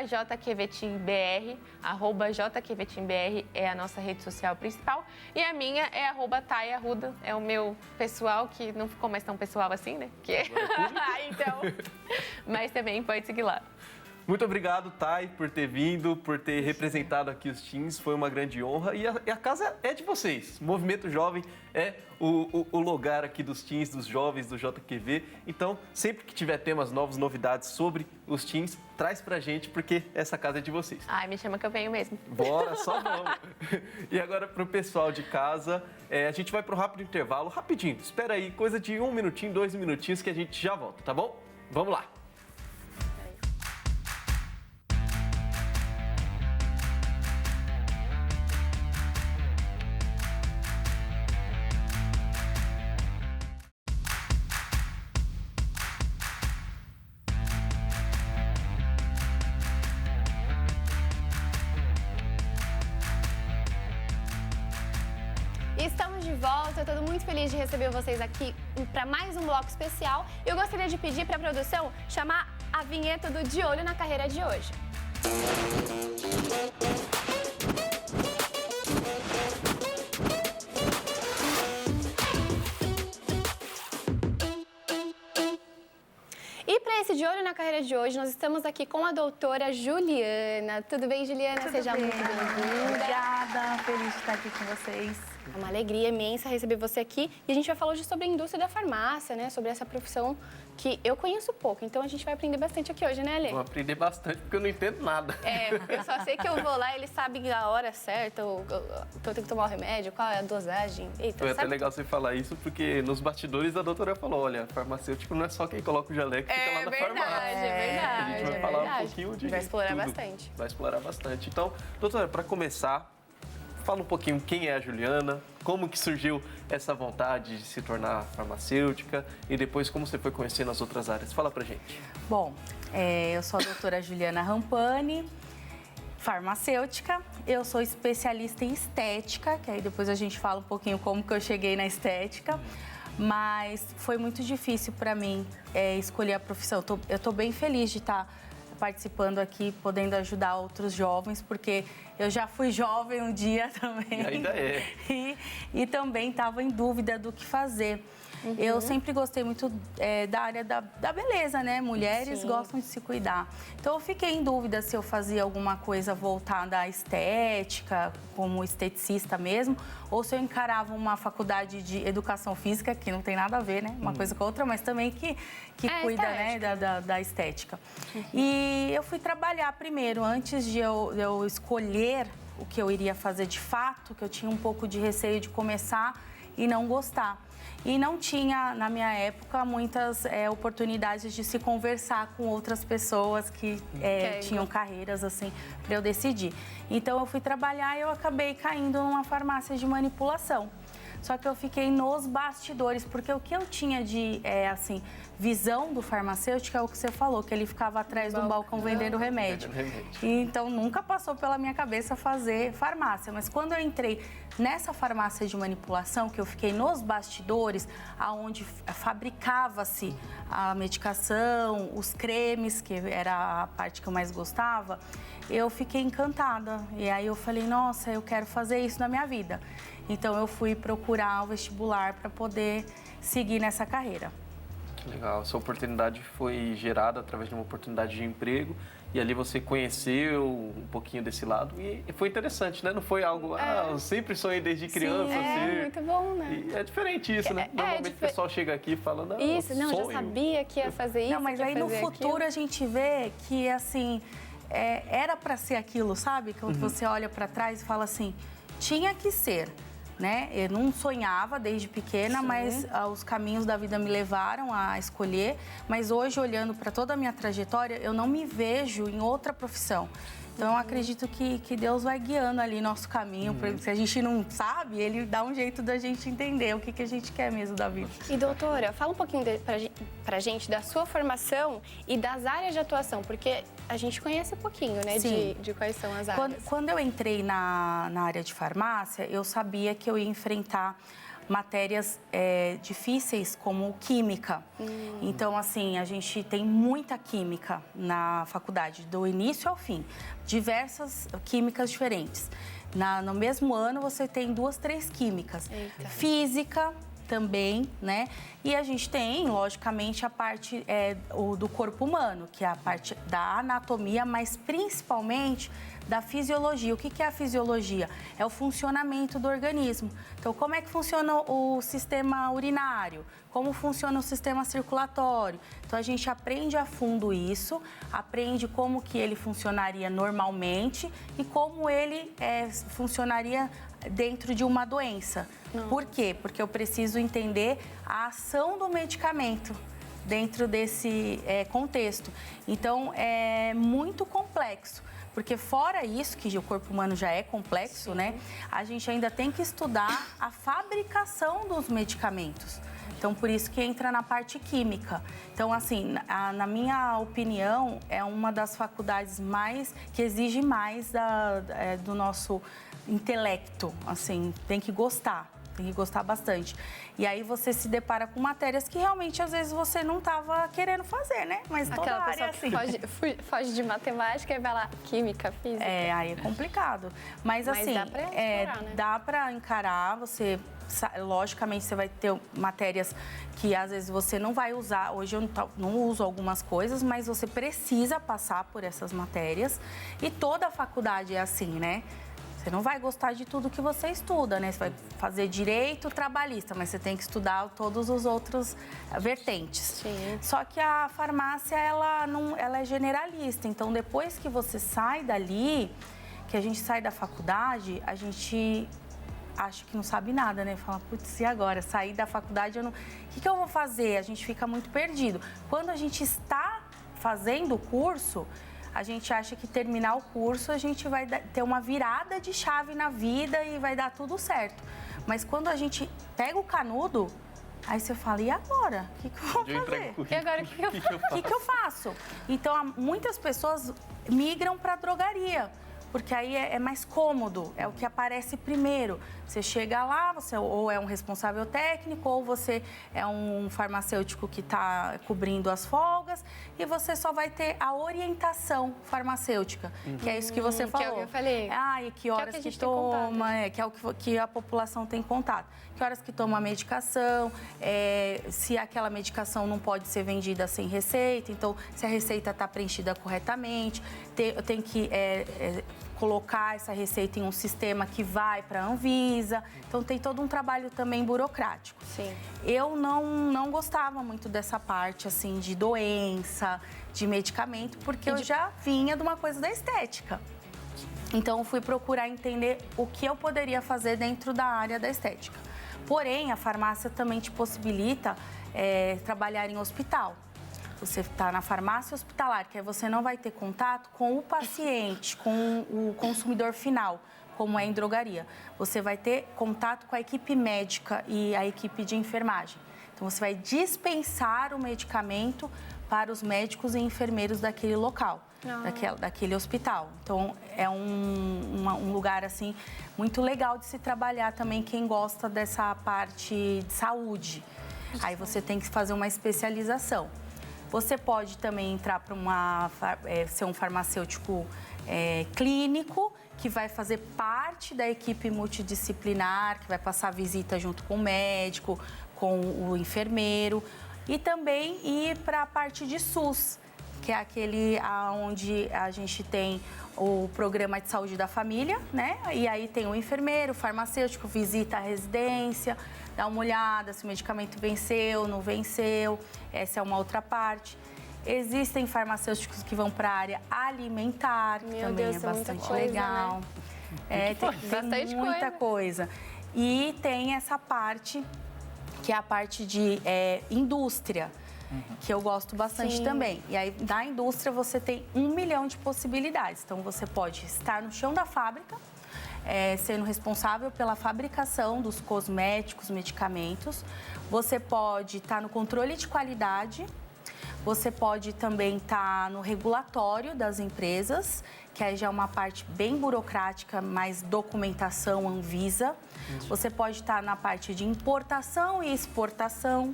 @jqvteambr, @jqvteambr é a nossa rede social principal, e a minha é @Thay Arruda, é o meu pessoal, que não ficou mais tão pessoal assim, né? Então, mas também pode seguir lá. Muito obrigado, Thay, por ter vindo, por ter representado aqui os teens. Foi uma grande honra. E a casa é de vocês. O Movimento Jovem é o lugar aqui dos teens, dos jovens, do JQV. Então, sempre que tiver temas novos, novidades sobre os teens, traz pra gente, porque essa casa é de vocês. Ai, me chama que eu venho mesmo. Bora, só vamos. E agora, pro pessoal de casa, a gente vai pro rápido intervalo, rapidinho. Espera aí, coisa de 1 minutinho, 2 minutinhos que a gente já volta, tá bom? Vamos lá. Estamos de volta, eu estou muito feliz de receber vocês aqui para mais um bloco especial. Eu gostaria de pedir para a produção chamar a vinheta do De Olho na Carreira de hoje. E para esse De Olho na Carreira de hoje, nós estamos aqui com a doutora Juliana. Tudo bem, Juliana? Tudo Seja bem. muito bem-vinda. Obrigada, feliz de estar aqui com vocês. É uma alegria imensa receber você aqui. E a gente vai falar hoje sobre a indústria da farmácia, né? Sobre essa profissão que eu conheço pouco. Então a gente vai aprender bastante aqui hoje, né, Alê? Vou aprender bastante porque eu não entendo nada. Eu só sei que eu vou lá e eles sabem a hora certa, que eu tenho que tomar o remédio, qual é a dosagem. Eita, Foi até sabe? legal você falar isso, porque nos bastidores a doutora falou, olha, farmacêutico não é só quem coloca o jaleco que fica lá na farmácia. É verdade, A gente vai falar um pouquinho de vai explorar tudo. bastante. Vai explorar bastante. Então, doutora, para começar, fala um pouquinho quem é a Juliana, como que surgiu essa vontade de se tornar farmacêutica e depois como você foi conhecendo as outras áreas. Fala pra gente. Bom, eu sou a doutora Juliana Rampani, farmacêutica. Eu sou especialista em estética, que aí depois a gente fala um pouquinho como que eu cheguei na estética. Mas foi muito difícil para mim escolher a profissão. Eu tô bem feliz de estar participando aqui, podendo ajudar outros jovens, porque eu já fui jovem um dia também. E ainda é. E também estava em dúvida do que fazer. Eu sempre gostei muito da área da beleza, né? Mulheres gostam de se cuidar. Então, eu fiquei em dúvida se eu fazia alguma coisa voltada à estética, como esteticista mesmo, ou se eu encarava uma faculdade de educação física, que não tem nada a ver, né? Uma coisa com a outra, mas também que cuida, né? Da estética. E eu fui trabalhar primeiro, antes de eu escolher o que eu iria fazer de fato, que eu tinha um pouco de receio de começar e não gostar. E não tinha, na minha época, muitas oportunidades de se conversar com outras pessoas que tinham carreiras, assim, para eu decidir. Então, eu fui trabalhar e eu acabei caindo numa farmácia de manipulação. Só que eu fiquei nos bastidores, porque o que eu tinha de, visão do farmacêutico é o que você falou, que ele ficava atrás do balcão vendendo remédio. Então, nunca passou pela minha cabeça fazer farmácia. Mas quando eu entrei nessa farmácia de manipulação, que eu fiquei nos bastidores, aonde fabricava-se a medicação, os cremes, que era a parte que eu mais gostava, eu fiquei encantada. E aí eu falei, nossa, eu quero fazer isso na minha vida. Então, eu fui procurar o vestibular para poder seguir nessa carreira. Que legal. Essa oportunidade foi gerada através de uma oportunidade de emprego e ali você conheceu um pouquinho desse lado e foi interessante, né? Não foi algo, eu sempre sonhei desde criança. Sim, muito bom, né? E é diferente isso, né? Normalmente o pessoal chega aqui e fala, não, isso, não, sonho. já sabia que ia fazer isso. Não, mas aí no futuro a gente vê que, assim, era para ser aquilo, sabe? Quando você olha para trás e fala assim, tinha que ser. Né? Eu não sonhava desde pequena, mas os caminhos da vida me levaram a escolher. Mas hoje, olhando para toda a minha trajetória, eu não me vejo em outra profissão. Então, eu acredito que Deus vai guiando ali nosso caminho. Se a gente não sabe, Ele dá um jeito da gente entender o que a gente quer mesmo da vida. E, doutora, fala um pouquinho pra gente da sua formação e das áreas de atuação, porque a gente conhece um pouquinho, né, de quais são as áreas. Quando eu entrei na área de farmácia, eu sabia que eu ia enfrentar matérias difíceis como química. Então, assim, a gente tem muita química na faculdade, do início ao fim. Diversas químicas diferentes. No mesmo ano, você tem 2, 3 químicas. Física, também, né? E a gente tem, logicamente, a parte do corpo humano, que é a parte da anatomia, mas principalmente da fisiologia. O que é a fisiologia? É o funcionamento do organismo. Então, como é que funciona o sistema urinário? Como funciona o sistema circulatório? Então, a gente aprende a fundo isso, aprende como que ele funcionaria normalmente e como ele funcionaria dentro de uma doença. Por quê? Porque eu preciso entender a ação do medicamento dentro desse contexto. Então, é muito complexo. Porque fora isso, que o corpo humano já é complexo, né? A gente ainda tem que estudar a fabricação dos medicamentos. Então, por isso que entra na parte química. Então, assim, na minha opinião, é uma das faculdades que exige mais do nosso intelecto. Assim, tem que gostar bastante. E aí você se depara com matérias que realmente, às vezes, você não estava querendo fazer, né? Mas toda Aquela área pessoa assim. que foge de matemática e vai lá, química, física. Aí é complicado. Mas assim, dá pra explorar, né? Dá pra encarar, logicamente, você vai ter matérias que às vezes você não vai usar. Hoje eu não uso algumas coisas, mas você precisa passar por essas matérias. E toda a faculdade é assim, né? Você não vai gostar de tudo que você estuda, né? Você vai fazer direito trabalhista, mas você tem que estudar todos os outros vertentes. Sim. Só que a farmácia, ela é generalista. Então, depois que você sai dali, que a gente sai da faculdade, a gente acha que não sabe nada, né? Fala, putz, e agora? Sair da faculdade, o que eu vou fazer? A gente fica muito perdido. Quando a gente está fazendo o curso, a gente acha que terminar o curso a gente vai ter uma virada de chave na vida e vai dar tudo certo. Mas quando a gente pega o canudo, aí você fala, e agora? O que eu vou fazer? E agora, o que eu faço? Então, muitas pessoas migram para a drogaria, porque aí é mais cômodo, é o que aparece primeiro. Você chega lá, você ou é um responsável técnico, ou você é um farmacêutico que está cobrindo as folgas, e você só vai ter a orientação farmacêutica, que é isso que você falou. Que é o que eu falei. E que horas que toma, que é o que a população tem contato. Que horas que toma a medicação, se aquela medicação não pode ser vendida sem receita, então se a receita está preenchida corretamente, eu tenho que colocar essa receita em um sistema que vai para a Anvisa. Então, tem todo um trabalho também burocrático. Sim. Eu não gostava muito dessa parte, assim, de doença, de medicamento, porque eu já vinha de uma coisa da estética. Então, eu fui procurar entender o que eu poderia fazer dentro da área da estética. Porém, a farmácia também te possibilita trabalhar em hospital. Você está na farmácia hospitalar, que aí você não vai ter contato com o paciente, com o consumidor final, como é em drogaria. Você vai ter contato com a equipe médica e a equipe de enfermagem. Então, você vai dispensar o medicamento para os médicos e enfermeiros daquele local, daquele hospital. Então, é um lugar, assim, muito legal de se trabalhar também quem gosta dessa parte de saúde. Aí você tem que fazer uma especialização. Você pode também entrar para ser um farmacêutico clínico, que vai fazer parte da equipe multidisciplinar, que vai passar visita junto com o médico, com o enfermeiro. E também ir para a parte de SUS, que é aquele onde a gente tem o programa de saúde da família, né? E aí tem o enfermeiro, o farmacêutico, visita a residência, dá uma olhada se o medicamento venceu, não venceu. Essa é uma outra parte. Existem farmacêuticos que vão para a área alimentar, que também é bastante legal. Tem muita coisa. E tem essa parte, que é a parte de indústria, que eu gosto bastante também. E aí, na indústria, você tem 1 milhão de possibilidades. Então, você pode estar no chão da fábrica, sendo responsável pela fabricação dos cosméticos, medicamentos. Você pode estar no controle de qualidade. Você pode também estar no regulatório das empresas, que aí já é uma parte bem burocrática, mais documentação, Anvisa. Você pode estar na parte de importação e exportação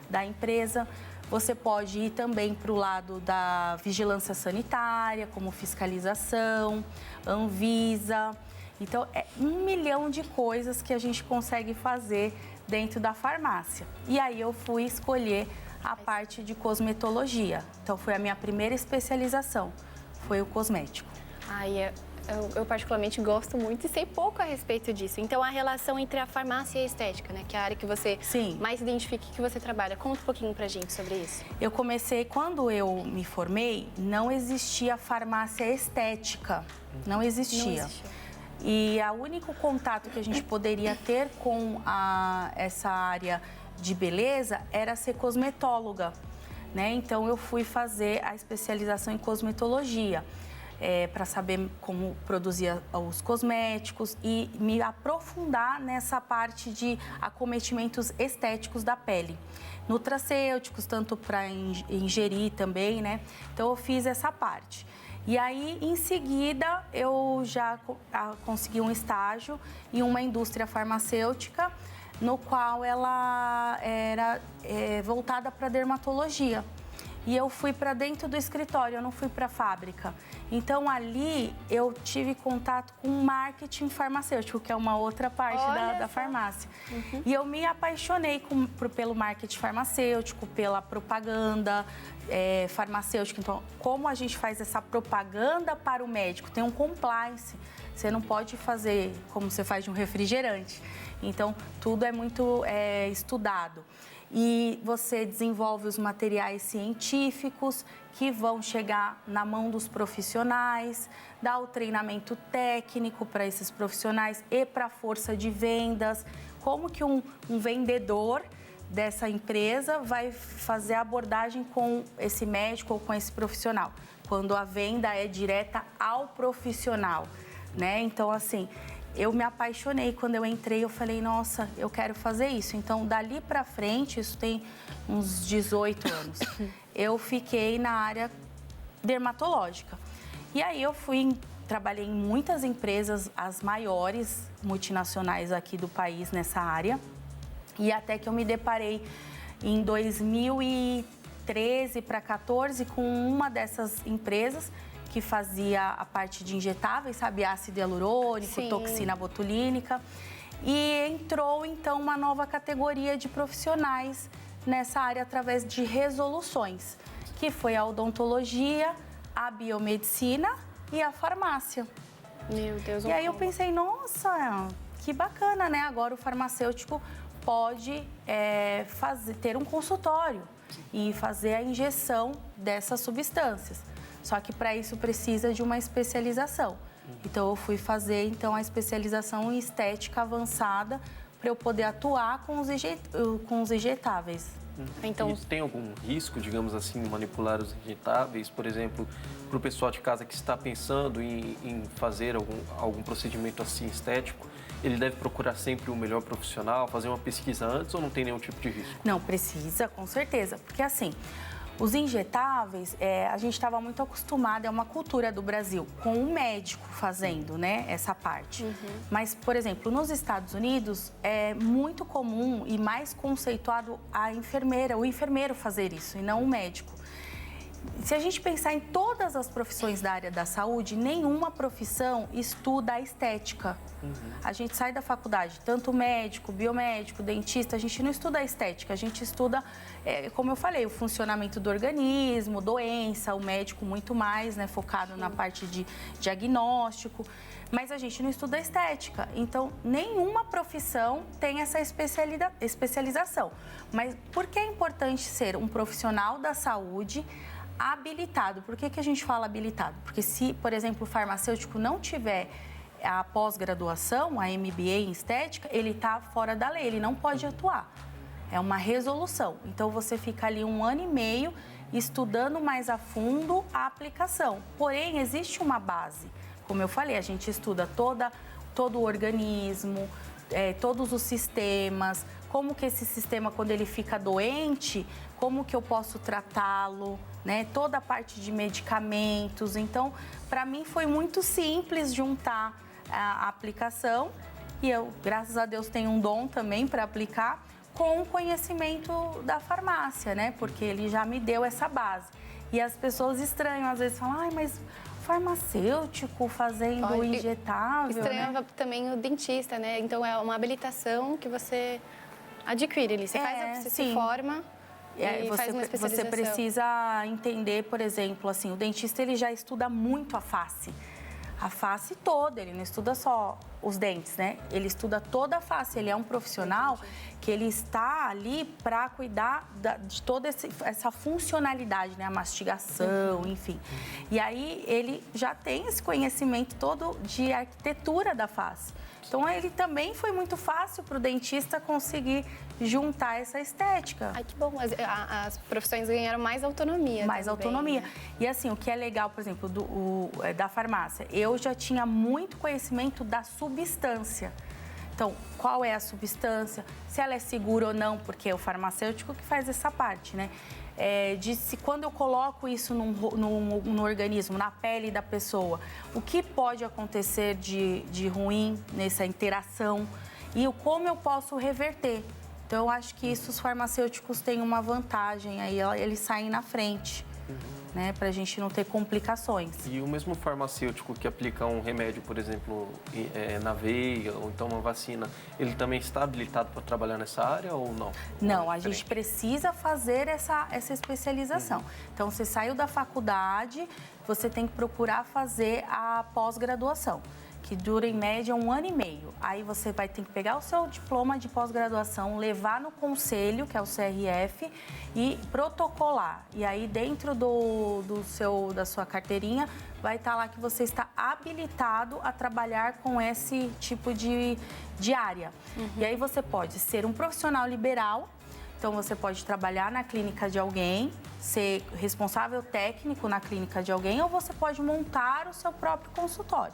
da empresa. Você pode ir também para o lado da vigilância sanitária, como fiscalização, Anvisa. Então, é 1 milhão de coisas que a gente consegue fazer dentro da farmácia. E aí eu fui escolher a parte de cosmetologia. Então foi a minha primeira especialização, foi o cosmético. Ai, eu particularmente gosto muito e sei pouco a respeito disso. Então, a relação entre a farmácia e a estética, né? Que é a área que você mais identifica e que você trabalha. Conta um pouquinho pra gente sobre isso. Eu comecei, quando eu me formei, não existia farmácia estética. Não existia. E o único contato que a gente poderia ter com essa área de beleza era ser cosmetóloga, né? Então, eu fui fazer a especialização em cosmetologia. Para saber como produzir os cosméticos e me aprofundar nessa parte de acometimentos estéticos da pele. Nutracêuticos, tanto para ingerir também, né? Então, eu fiz essa parte. E aí, em seguida, eu já consegui um estágio em uma indústria farmacêutica, no qual ela era voltada para dermatologia. E eu fui para dentro do escritório, eu não fui para a fábrica. Então, ali, eu tive contato com marketing farmacêutico, que é uma outra parte da farmácia. E eu me apaixonei pelo marketing farmacêutico, pela propaganda farmacêutica. Então, como a gente faz essa propaganda para o médico? Tem um compliance. Você não pode fazer como você faz de um refrigerante. Então, tudo é muito estudado. E você desenvolve os materiais científicos que vão chegar na mão dos profissionais, dá o treinamento técnico para esses profissionais e para a força de vendas. Como que um vendedor dessa empresa vai fazer a abordagem com esse médico ou com esse profissional? Quando a venda é direta ao profissional, né? Então, assim, eu me apaixonei. Quando eu entrei, eu falei, nossa, eu quero fazer isso. Então, dali pra frente, isso tem uns 18 anos, eu fiquei na área dermatológica. E aí eu trabalhei em muitas empresas, as maiores multinacionais aqui do país nessa área. E até que eu me deparei em 2013 para 2014 com uma dessas empresas que fazia a parte de injetáveis, sabe? Ácido hialurônico, toxina botulínica. E entrou, então, uma nova categoria de profissionais nessa área através de resoluções, que foi a odontologia, a biomedicina e a farmácia. Meu Deus. E aí eu pensei, nossa, que bacana, né? Agora o farmacêutico pode ter um consultório e fazer a injeção dessas substâncias. Só que para isso precisa de uma especialização. Então eu fui fazer a especialização em estética avançada para eu poder atuar com os injetáveis. Então, e tem algum risco, digamos assim, em manipular os injetáveis? Por exemplo, para o pessoal de casa que está pensando em fazer algum procedimento assim estético, ele deve procurar sempre o melhor profissional, fazer uma pesquisa antes ou não tem nenhum tipo de risco? Não, precisa, com certeza. Porque assim, os injetáveis, a gente estava muito acostumado, é uma cultura do Brasil, com o médico fazendo, né, essa parte. Mas, por exemplo, nos Estados Unidos, é muito comum e mais conceituado a enfermeira, o enfermeiro fazer isso, e não o médico. Se a gente pensar em todas as profissões da área da saúde, nenhuma profissão estuda a estética. A gente sai da faculdade, tanto médico, biomédico, dentista, a gente não estuda a estética, a gente estuda, como eu falei, o funcionamento do organismo, doença, o médico muito mais, né, focado na parte de diagnóstico, mas a gente não estuda a estética. Então, nenhuma profissão tem essa especialização. Mas por que é importante ser um profissional da saúde habilitado? Por que a gente fala habilitado? Porque se, por exemplo, o farmacêutico não tiver a pós-graduação, a MBA em estética, ele está fora da lei, ele não pode atuar. É uma resolução. Então, você fica ali 1 ano e meio estudando mais a fundo a aplicação. Porém, existe uma base. Como eu falei, a gente estuda todo o organismo, todos os sistemas, como que esse sistema, quando ele fica doente, como que eu posso tratá-lo, né? Toda a parte de medicamentos. Então, para mim foi muito simples juntar a aplicação e eu, graças a Deus, tenho um dom também para aplicar com o conhecimento da farmácia, né? Porque ele já me deu essa base. E as pessoas estranham, às vezes falam, ai, mas farmacêutico fazendo injetável, estranha, né? Também o dentista, né? Então, é uma habilitação que você adquire ali. Você você se forma e faz uma especialização. Você precisa entender, por exemplo, assim, o dentista ele já estuda muito a face. A face toda, ele não estuda só os dentes, né? Ele estuda toda a face. Ele é um profissional que ele está ali para cuidar de toda essa funcionalidade, né? A mastigação, enfim. E aí ele já tem esse conhecimento todo de arquitetura da face. Então, ele também foi muito fácil para o dentista conseguir juntar essa estética. Ai, que bom. As profissões ganharam mais autonomia. Mais também, autonomia. Né? E assim, o que é legal, por exemplo, da farmácia, eu já tinha muito conhecimento da substância. Então, qual é a substância, se ela é segura ou não, porque é o farmacêutico que faz essa parte, né? Quando eu coloco isso no organismo, na pele da pessoa, o que pode acontecer de ruim nessa interação e como eu posso reverter. Então, eu acho que isso os farmacêuticos têm uma vantagem, aí eles saem na frente, né, para a gente não ter complicações. E o mesmo farmacêutico que aplica um remédio, por exemplo, na veia ou então uma vacina, ele também está habilitado para trabalhar nessa área ou não? Não, a gente precisa fazer essa especialização. Então, você saiu da faculdade, você tem que procurar fazer a pós-graduação, que dura em média 1 ano e meio. Aí você vai ter que pegar o seu diploma de pós-graduação, levar no conselho, que é o CRF, e protocolar. E aí dentro da sua carteirinha vai estar lá que você está habilitado a trabalhar com esse tipo de área. E aí você pode ser um profissional liberal. Então, você pode trabalhar na clínica de alguém, ser responsável técnico na clínica de alguém, ou você pode montar o seu próprio consultório.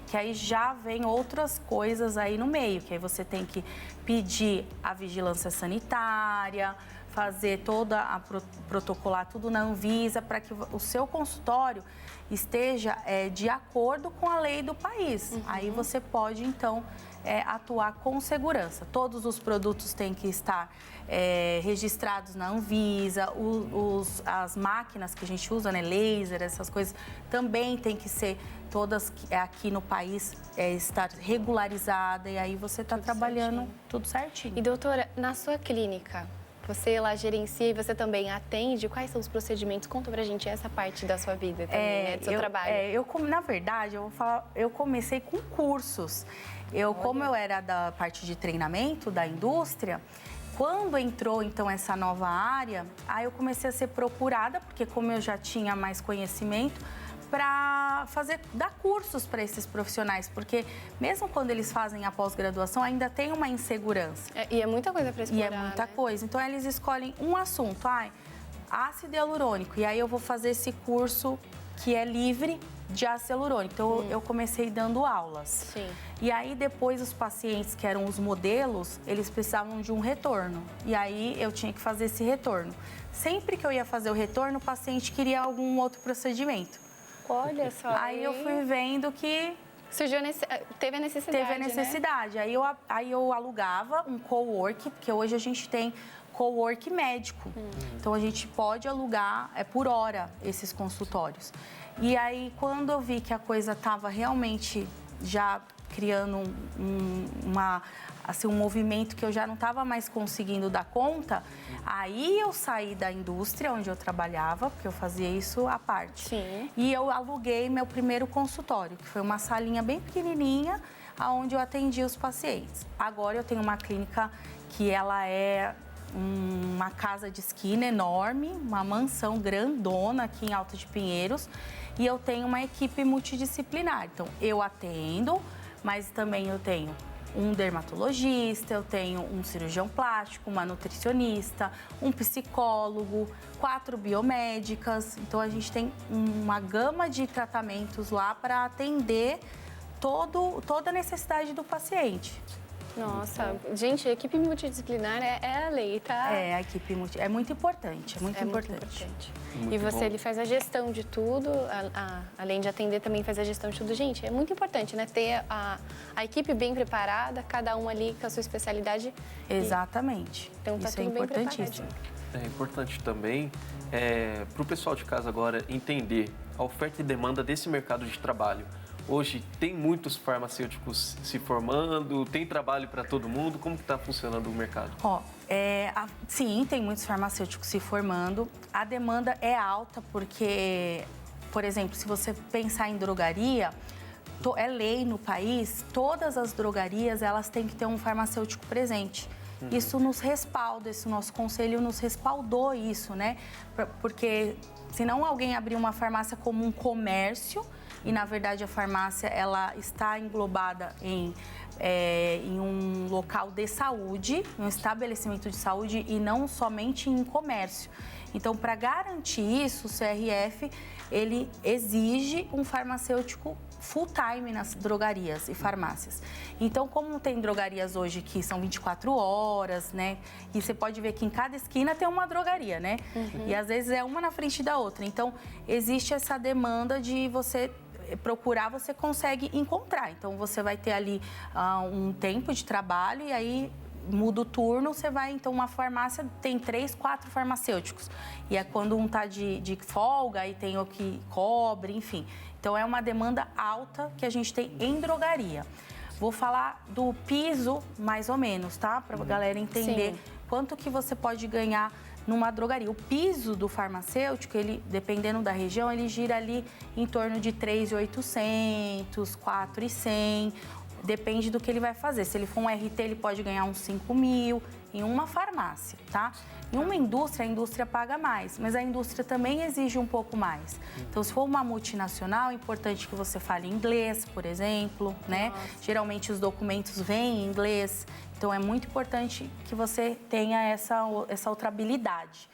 Que aí já vem outras coisas aí no meio, que aí você tem que pedir a vigilância sanitária, fazer protocolar tudo na Anvisa, para que o seu consultório esteja de acordo com a lei do país. Aí você pode, então, atuar com segurança. Todos os produtos têm que estar registrados na Anvisa, as máquinas que a gente usa, né, laser, essas coisas, também tem que ser todas aqui no país, estar regularizada, e aí você está trabalhando certinho. Tudo certinho. E doutora, na sua clínica, você lá gerencia e você também atende? Quais são os procedimentos? Conta pra gente essa parte da sua vida também, né, do seu trabalho. Na verdade, eu vou falar, eu comecei com cursos. Como eu era da parte de treinamento da indústria, quando entrou, então, essa nova área, aí eu comecei a ser procurada, porque como eu já tinha mais conhecimento, para dar cursos para esses profissionais, porque mesmo quando eles fazem a pós-graduação, ainda tem uma insegurança. E é muita coisa para explorar, E é muita coisa. Então, eles escolhem um assunto, ácido hialurônico, e aí eu vou fazer esse curso que é livre de ácido hialurônico. Então, eu comecei dando aulas. Sim. E aí, depois, os pacientes, que eram os modelos, eles precisavam de um retorno. E aí, eu tinha que fazer esse retorno. Sempre que eu ia fazer o retorno, o paciente queria algum outro procedimento. Olha só. Aí eu fui vendo que teve a necessidade. Né? Aí eu alugava um cowork, porque hoje a gente tem cowork médico. Então a gente pode alugar por hora esses consultórios. E aí quando eu vi que a coisa estava realmente já criando um movimento que eu já não estava mais conseguindo dar conta, aí eu saí da indústria onde eu trabalhava, porque eu fazia isso à parte. Sim. E eu aluguei meu primeiro consultório, que foi uma salinha bem pequenininha, onde eu atendia os pacientes. Agora eu tenho uma clínica que ela é uma casa de esquina enorme, uma mansão grandona aqui em Alto de Pinheiros, e eu tenho uma equipe multidisciplinar. Então, eu atendo, mas também eu tenho um dermatologista, eu tenho um cirurgião plástico, uma nutricionista, um psicólogo, 4 biomédicas. Então, a gente tem uma gama de tratamentos lá para atender toda a necessidade do paciente. Nossa, gente, a equipe multidisciplinar é a lei, tá? A equipe é muito importante, muito importante. E você, ele faz a gestão de tudo, além de atender, também faz a gestão de tudo. Gente, é muito importante, né? Ter a equipe bem preparada, cada um ali com a sua especialidade. Exatamente. Então tá Isso tudo é importantíssimo. É importante também para o pessoal de casa agora entender a oferta e demanda desse mercado de trabalho. Hoje tem muitos farmacêuticos se formando, tem trabalho para todo mundo. Como que está funcionando o mercado? Sim, tem muitos farmacêuticos se formando. A demanda é alta porque, por exemplo, se você pensar em drogaria, é lei no país, todas as drogarias elas têm que ter um farmacêutico presente. Isso nos respalda, esse nosso conselho nos respaldou isso, né? Porque senão alguém abrir uma farmácia como um comércio e, na verdade, a farmácia ela está englobada em um local de saúde, um estabelecimento de saúde e não somente em comércio. Então, para garantir isso, o CRF, ele exige um farmacêutico full-time nas drogarias e farmácias. Então, como tem drogarias hoje que são 24 horas, né? E você pode ver que em cada esquina tem uma drogaria, né? E às vezes é uma na frente da outra. Então, existe essa demanda de você procurar, você consegue encontrar. Então, você vai ter ali um tempo de trabalho e aí muda o turno, você vai, então, uma farmácia tem 3, 4 farmacêuticos. E é quando um tá de folga, aí tem o que cobre, enfim. Então, é uma demanda alta que a gente tem em drogaria. Vou falar do piso, mais ou menos, tá? Para a galera entender quanto que você pode ganhar numa drogaria. O piso do farmacêutico, ele, dependendo da região, ele gira ali em torno de 3.800, 4.100. Depende do que ele vai fazer. Se ele for um RT, ele pode ganhar uns 5.000 em uma farmácia, tá? Em uma indústria, a indústria paga mais, mas a indústria também exige um pouco mais. Então, se for uma multinacional, é importante que você fale inglês, por exemplo, né? Geralmente os documentos vêm em inglês, então é muito importante que você tenha essa outra habilidade.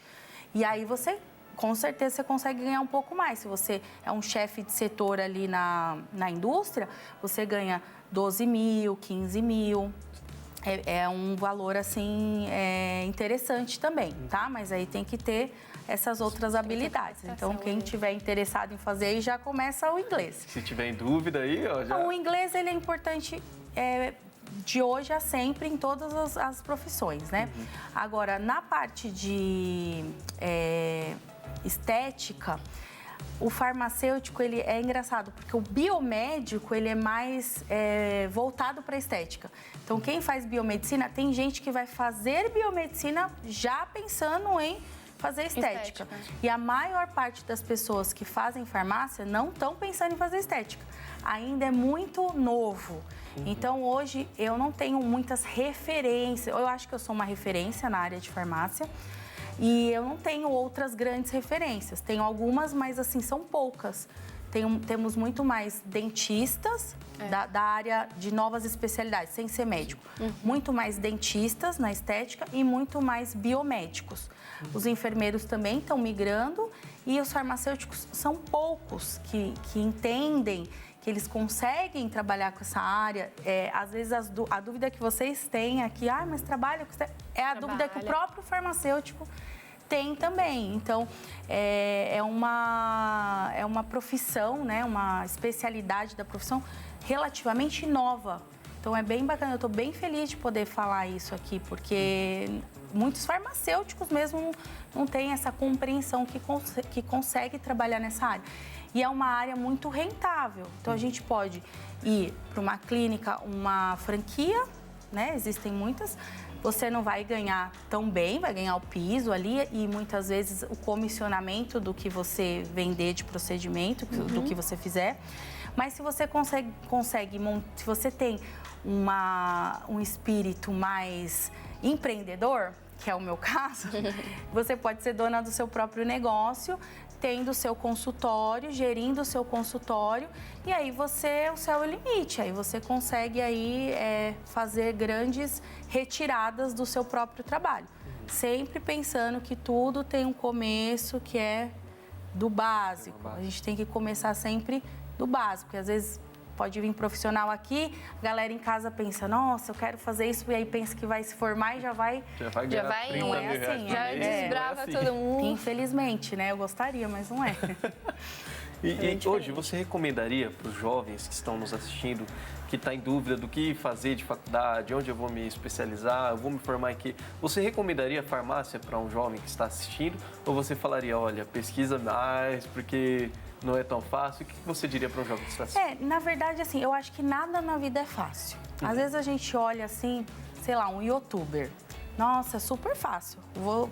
E aí com certeza você consegue ganhar um pouco mais. Se você é um chefe de setor ali na indústria, você ganha 12.000, 15.000. É um valor, assim, interessante também, tá? Mas aí tem que ter essas outras habilidades. Então, quem tiver interessado em fazer aí, já começa o inglês. Se tiver em dúvida aí, ó, já... O inglês, ele é importante de hoje a sempre em todas as profissões, né? Agora, na parte de estética, o farmacêutico, ele é engraçado, porque o biomédico, ele é mais voltado para a estética. Então, quem faz biomedicina, tem gente que vai fazer biomedicina já pensando em fazer estética. E a maior parte das pessoas que fazem farmácia não estão pensando em fazer estética. Ainda é muito novo. Então, hoje, eu não tenho muitas referências. Eu acho que eu sou uma referência na área de farmácia. E eu não tenho outras grandes referências. Tenho algumas, mas assim, são poucas. Temos muito mais dentistas da área de novas especialidades, sem ser médico. Muito mais dentistas na estética e muito mais biomédicos. Os enfermeiros também estão migrando e os farmacêuticos são poucos que entendem que eles conseguem trabalhar com essa área. Às vezes a dúvida que vocês têm aqui, mas trabalha com isso, é a dúvida que o próprio farmacêutico tem também. Então, é uma profissão, né, uma especialidade da profissão relativamente nova. Então, é bem bacana, eu estou bem feliz de poder falar isso aqui, porque muitos farmacêuticos mesmo não têm essa compreensão que consegue trabalhar nessa área. E é uma área muito rentável. Então, a gente pode ir para uma clínica, uma franquia, né? Existem muitas. Você não vai ganhar tão bem, vai ganhar o piso ali e muitas vezes o comissionamento do que você vender de procedimento, do que você fizer. Mas se você se você tem um espírito mais empreendedor, que é o meu caso, você pode ser dona do seu próprio negócio, tendo o seu consultório, gerindo o seu consultório, e aí o céu é o limite. Aí você consegue aí, fazer grandes retiradas do seu próprio trabalho. Sempre pensando que tudo tem um começo que é do básico. A gente tem que começar sempre do básico, porque às vezes pode vir profissional aqui, a galera em casa pensa, nossa, eu quero fazer isso, e aí pensa que vai se formar e já vai não é assim, já desbrava todo mundo. Infelizmente, né? Eu gostaria, mas não é. E hoje, você recomendaria para os jovens que estão nos assistindo, que está em dúvida do que fazer de faculdade, onde eu vou me especializar, eu vou me formar aqui, você recomendaria farmácia para um jovem que está assistindo? Ou você falaria, olha, pesquisa mais, porque não é tão fácil. O que você diria para um jovem que está assistindo? Na verdade, assim, eu acho que nada na vida é fácil. Às vezes a gente olha assim, sei lá, um youtuber. Nossa, é super fácil.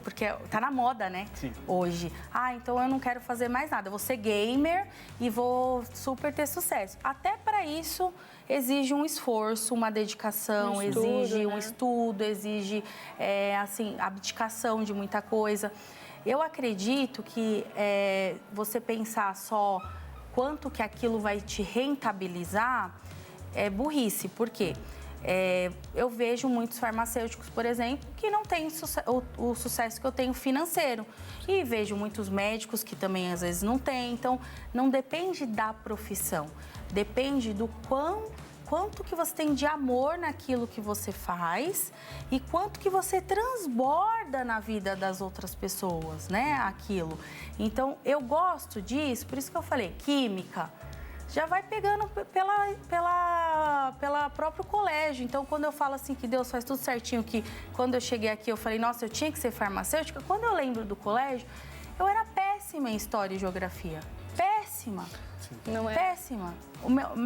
Porque tá na moda, né? Sim. Hoje. Então eu não quero fazer mais nada. Eu vou ser gamer e vou super ter sucesso. Até para isso exige um esforço, uma dedicação, exige um estudo, exige, assim, abdicação de muita coisa. Eu acredito que você pensar só quanto que aquilo vai te rentabilizar é burrice. Por quê? Eu vejo muitos farmacêuticos, por exemplo, que não têm o sucesso que eu tenho financeiro. E vejo muitos médicos que também, às vezes, não têm. Então, não depende da profissão. Depende do quanto que você tem de amor naquilo que você faz e quanto que você transborda na vida das outras pessoas, né? Aquilo. Então, eu gosto disso, por isso que eu falei, química. Já vai pegando pela próprio colégio. Então, quando eu falo assim que Deus faz tudo certinho, que quando eu cheguei aqui eu falei, nossa, eu tinha que ser farmacêutica. Quando eu lembro do colégio, eu era péssima em história e geografia. Péssima. Não é? Péssima.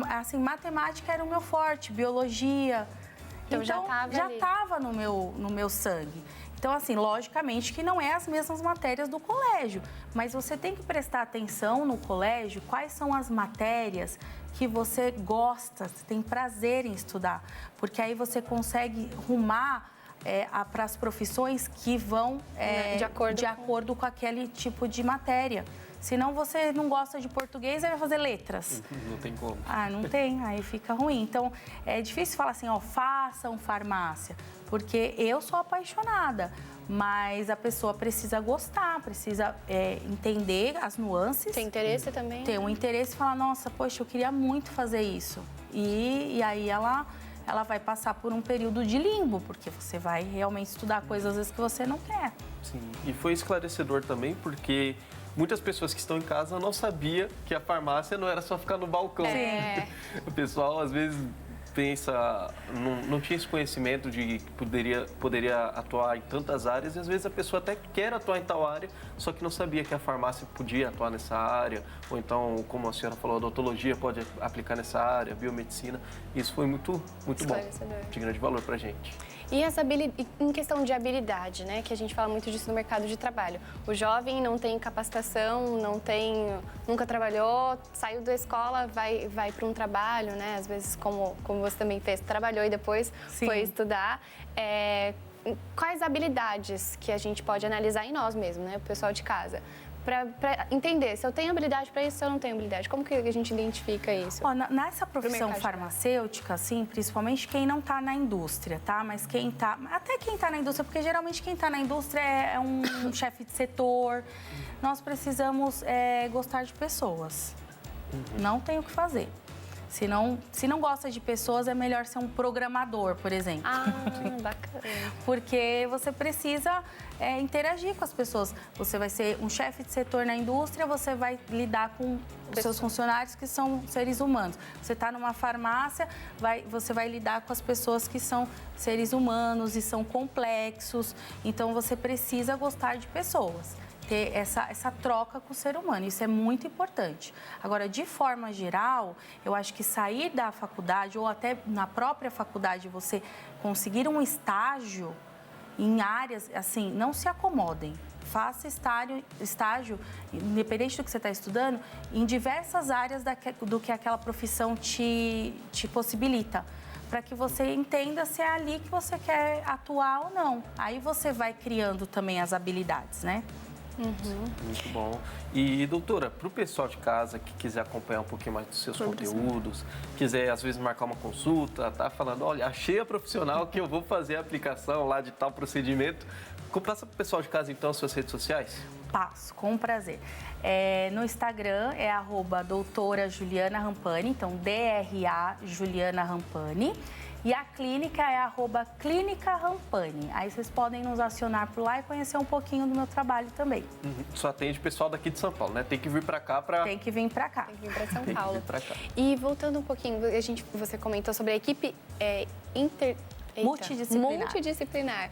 Assim, matemática era o meu forte, biologia. Então já estava no meu sangue. Então, assim, logicamente que não é as mesmas matérias do colégio, mas você tem que prestar atenção no colégio quais são as matérias que você gosta, você tem prazer em estudar, porque aí você consegue rumar para as profissões que vão de acordo com aquele tipo de matéria. Senão você não gosta de português, aí vai fazer letras. Não tem como. Não tem, aí fica ruim. Então, é difícil falar assim, façam farmácia, porque eu sou apaixonada, mas a pessoa precisa gostar, precisa entender as nuances. Tem interesse também? Ter um interesse e falar, nossa, poxa, eu queria muito fazer isso. E aí ela vai passar por um período de limbo, porque você vai realmente estudar coisas às vezes que você não quer. Sim, e foi esclarecedor também, porque muitas pessoas que estão em casa não sabiam que a farmácia não era só ficar no balcão. O pessoal, às vezes, pensa, não tinha esse conhecimento de que poderia atuar em tantas áreas, e às vezes a pessoa até quer atuar em tal área, só que não sabia que a farmácia podia atuar nessa área, ou então, como a senhora falou, a odontologia pode aplicar nessa área, a biomedicina. Isso foi muito bom, de grande valor para a gente. E em questão de habilidade, né? Que a gente fala muito disso no mercado de trabalho. O jovem não tem capacitação, nunca trabalhou, saiu da escola, vai para um trabalho, né? Às vezes, como você também fez, trabalhou e depois foi estudar. Quais habilidades que a gente pode analisar em nós mesmos, né? O pessoal de casa. Para entender se eu tenho habilidade para isso, se eu não tenho habilidade. Como que a gente identifica isso? Nessa profissão farmacêutica, assim, principalmente quem não está na indústria, tá? Mas até quem está na indústria, porque geralmente quem está na indústria é um chefe de setor. Nós precisamos gostar de pessoas. Não tem o que fazer. Se não gosta de pessoas, é melhor ser um programador, por exemplo. Bacana. Porque você precisa interagir com as pessoas. Você vai ser um chefe de setor na indústria, você vai lidar com os seus funcionários que são seres humanos. Você está numa farmácia, você vai lidar com as pessoas que são seres humanos e são complexos. Então, você precisa gostar de pessoas. Ter essa troca com o ser humano, isso é muito importante. Agora, de forma geral, eu acho que sair da faculdade ou até na própria faculdade você conseguir um estágio em áreas, assim, não se acomodem. Faça estágio, independente do que você está estudando, em diversas áreas do que aquela profissão te possibilita, para que você entenda se é ali que você quer atuar ou não. Aí você vai criando também as habilidades, né? Muito bom. E, doutora, para o pessoal de casa que quiser acompanhar um pouquinho mais dos seus conteúdos, quiser, às vezes, marcar uma consulta, tá falando, olha, achei a profissional que eu vou fazer a aplicação lá de tal procedimento. Passa para o pessoal de casa, então, as suas redes sociais? Passo, com prazer. No Instagram é @doutora Juliana Rampani, então DRA Juliana Rampani. E a clínica é @clínica Rampani. Aí vocês podem nos acionar por lá e conhecer um pouquinho do meu trabalho também. Só atende pessoal daqui de São Paulo, né? Tem que vir para cá para... Tem que vir para cá. Tem que vir para São Paulo. Tem que vir para cá. E voltando um pouquinho, você comentou sobre a equipe multidisciplinar.